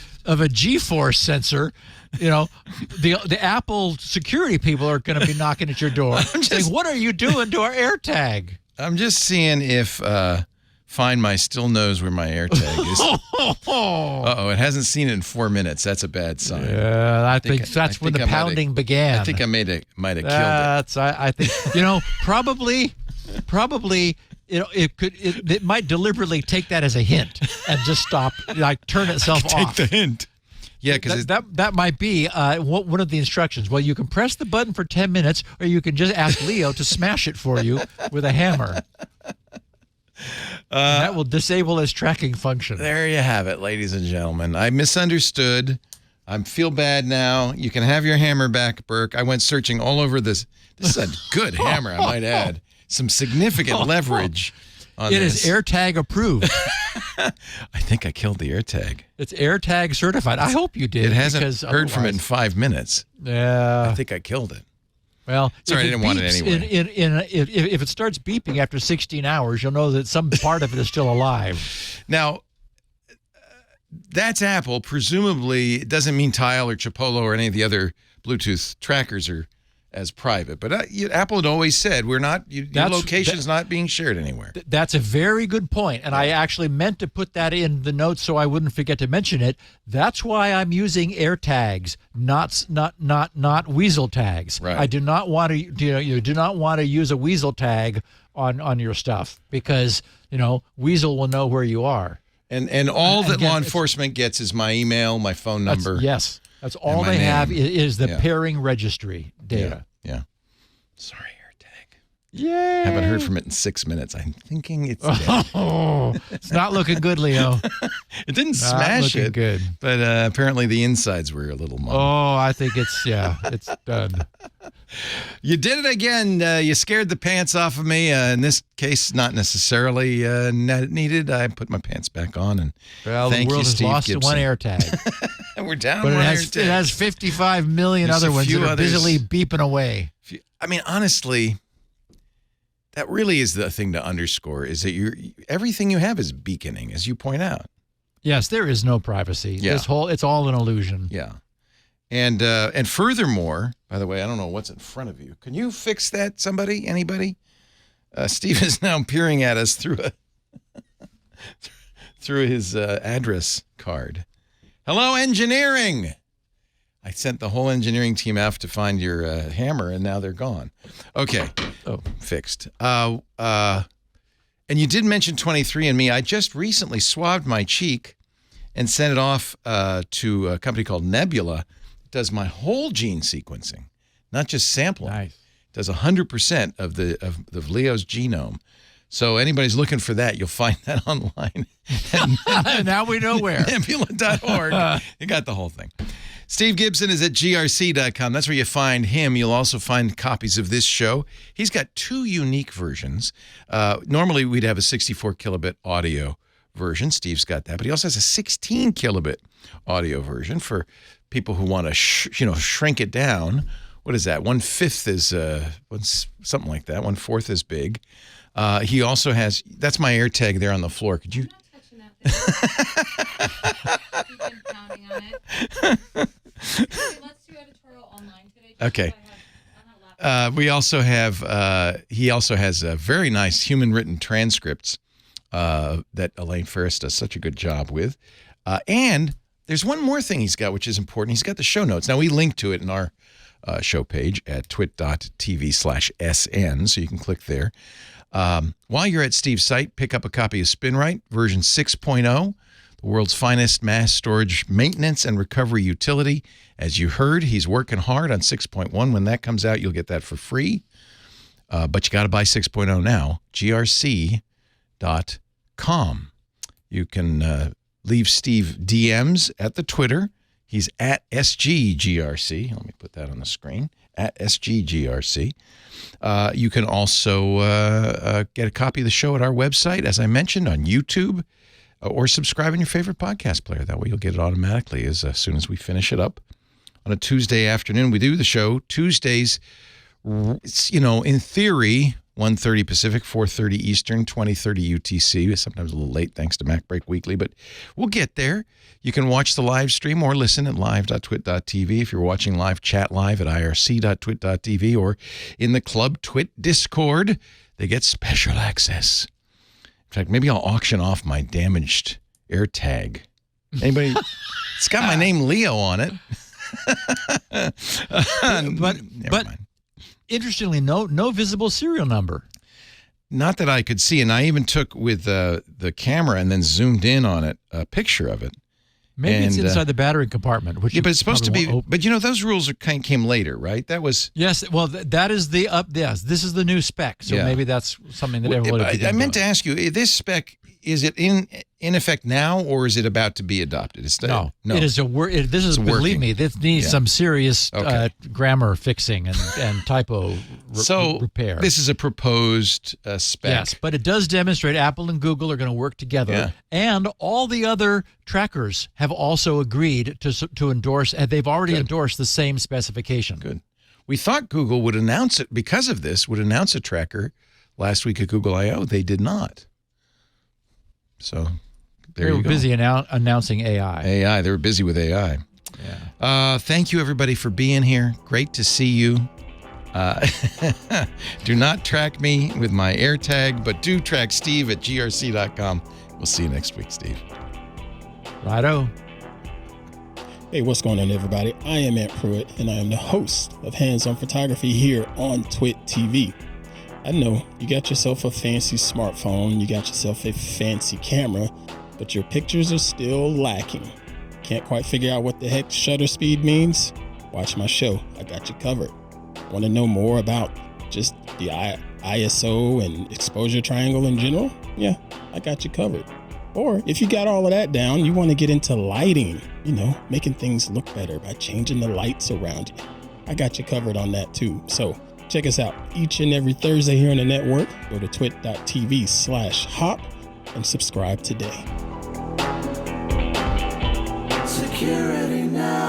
G-force sensor, the Apple security people are going to be knocking at your door saying, "What are you doing to our AirTag?" I'm just seeing if Find My still knows where my AirTag is. Uh-oh, it hasn't seen it in 4 minutes. That's a bad sign. Yeah, I think that's when the pounding began. I think I might have killed it. That's I think probably it might deliberately take that as a hint and just stop, turn itself off. Take the hint. Yeah, because that might be one of the instructions. Well, you can press the button for 10 minutes, or you can just ask Leo to smash it for you with a hammer. And that will disable his tracking function. there you have it, ladies and gentlemen. I misunderstood. I feel bad now. You can have your hammer back, Burke. I went searching all over this. This is a good hammer, I might add. Some significant leverage on It this. is AirTag approved. I think I killed the AirTag. It's AirTag certified. I hope you did. It hasn't because heard from it in otherwise- 5 minutes. Yeah. I think I killed it. Well, Sorry, if I didn't want it beeps anyway. If it starts beeping after 16 hours, you'll know that some part of it is still alive. Now, that's Apple. Presumably, it doesn't mean Tile or Chipotle or any of the other Bluetooth trackers are as private. But Apple had always said, your location's not being shared anywhere. That's a very good point, and I actually meant to put that in the notes so I wouldn't forget to mention it. That's why I'm using AirTags, not weasel tags. Right. I do not want to. You do not want to use a weasel tag on your stuff because weasel will know where you are. And all that Again, law enforcement gets is my email, my phone number. Yes, that's all my they have name. is the Yeah. pairing registry data. Yeah. Sorry, AirTag. Yay! Haven't heard from it in 6 minutes. I'm thinking it's dead. Oh, it's not looking good, Leo. It didn't Not smash looking it, good. but apparently the insides were a little muddy. Oh, I think it's done. You did it again. You scared the pants off of me. In this case, not necessarily needed. I put my pants back on, and Well, thank the world you, has Steve lost Gibson. one AirTag, And we're down but one it AirTag. has 55 million There's other a ones few that are others. busily beeping away. I mean, honestly, that really is the thing to underscore: is that everything you have is beaconing, as you point out. Yes, there is no privacy. Yeah. It's all an illusion. Yeah. And furthermore, by the way, I don't know what's in front of you. Can you fix that, somebody? Anybody? Steve is now peering at us through his address card. Hello, engineering. I sent the whole engineering team out to find your hammer, and now they're gone. Okay. Oh. Fixed. And you did mention 23andMe. I just recently swabbed my cheek and sent it off to a company called Nebula. It does my whole gene sequencing, not just sampling. Nice. It does 100% of Leo's genome. So anybody's looking for that, you'll find that online at Now we know where. nebula.org. You got the whole thing. Steve Gibson is at grc.com. That's where you find him. You'll also find copies of this show. He's got 2 unique versions. Normally, we'd have a 64 kilobit audio version. Steve's got that. But he also has a 16 kilobit audio version for people who want to shrink it down. What is that? 1/5 is something like that. 1/4 is big. He also has, that's my AirTag there on the floor. Could you? I'm not touching that thing. You've been pounding on it. Okay, let's do editorial online today. Okay. We also have, he also has very nice human written transcripts that Elaine Ferris does such a good job with. And there's one more thing he's got, which is important. He's got the show notes. Now, we link to it in our show page at twit.tv/SN, so you can click there. While you're at Steve's site, pick up a copy of SpinRite version 6.0, the world's finest mass storage maintenance and recovery utility. As you heard, he's working hard on 6.1. When that comes out, you'll get that for free. But you got to buy 6.0 now, grc.com. You can leave Steve DMs at the Twitter. He's at SGGRC. Let me put that on the screen, at SGGRC. You can also get a copy of the show at our website, as I mentioned, on YouTube, or subscribe in your favorite podcast player. That way you'll get it automatically as soon as we finish it up. On a Tuesday afternoon, we do the show Tuesdays, in theory, 1:30 Pacific, 4:30 Eastern, 20:30 UTC. Sometimes a little late thanks to MacBreak Weekly, but we'll get there. You can watch the live stream or listen at live.twit.tv. If you're watching live, chat live at irc.twit.tv or in the Club Twit Discord. They get special access. In fact, maybe I'll auction off my damaged AirTag. Anybody? It's got my name Leo on it. But interestingly, no visible serial number. Not that I could see, and I even took with the camera and then zoomed in on it, a picture of it. Maybe it's inside the battery compartment. Which but it's supposed to be. But those rules came later, right? That was yes. Well, that is the Yes, this is the new spec. So maybe that's something that everybody. I meant to ask you: this spec, is it in effect now, or is it about to be adopted? No. It is believe me, this needs some serious grammar fixing and typo repair. This is a proposed spec. Yes, but it does demonstrate Apple and Google are going to work together, and all the other trackers have also agreed to endorse, and they've already endorsed the same specification. Good. We thought Google would announce it because of this. Would announce a tracker last week at Google I/O. They did not. So there you go. They were busy announcing AI. They were busy with AI. Yeah. Thank you, everybody, for being here. Great to see you. Do not track me with my AirTag, but do track Steve at grc.com. We'll see you next week, Steve. Righto. Hey, what's going on, everybody? I am Ant Pruitt, and I am the host of Hands-On Photography here on TWiT TV. I know you got yourself a fancy smartphone, you got yourself a fancy camera, but your pictures are still lacking. Can't quite figure out what the heck shutter speed means? Watch my show. I got you covered. Want to know more about just the ISO and exposure triangle in general? Yeah, I got you covered. Or if you got all of that down, you want to get into lighting, making things look better by changing the lights around you. I got you covered on that too. So check us out each and every Thursday here on the network. Go to twit.tv/hop and subscribe today. Security now.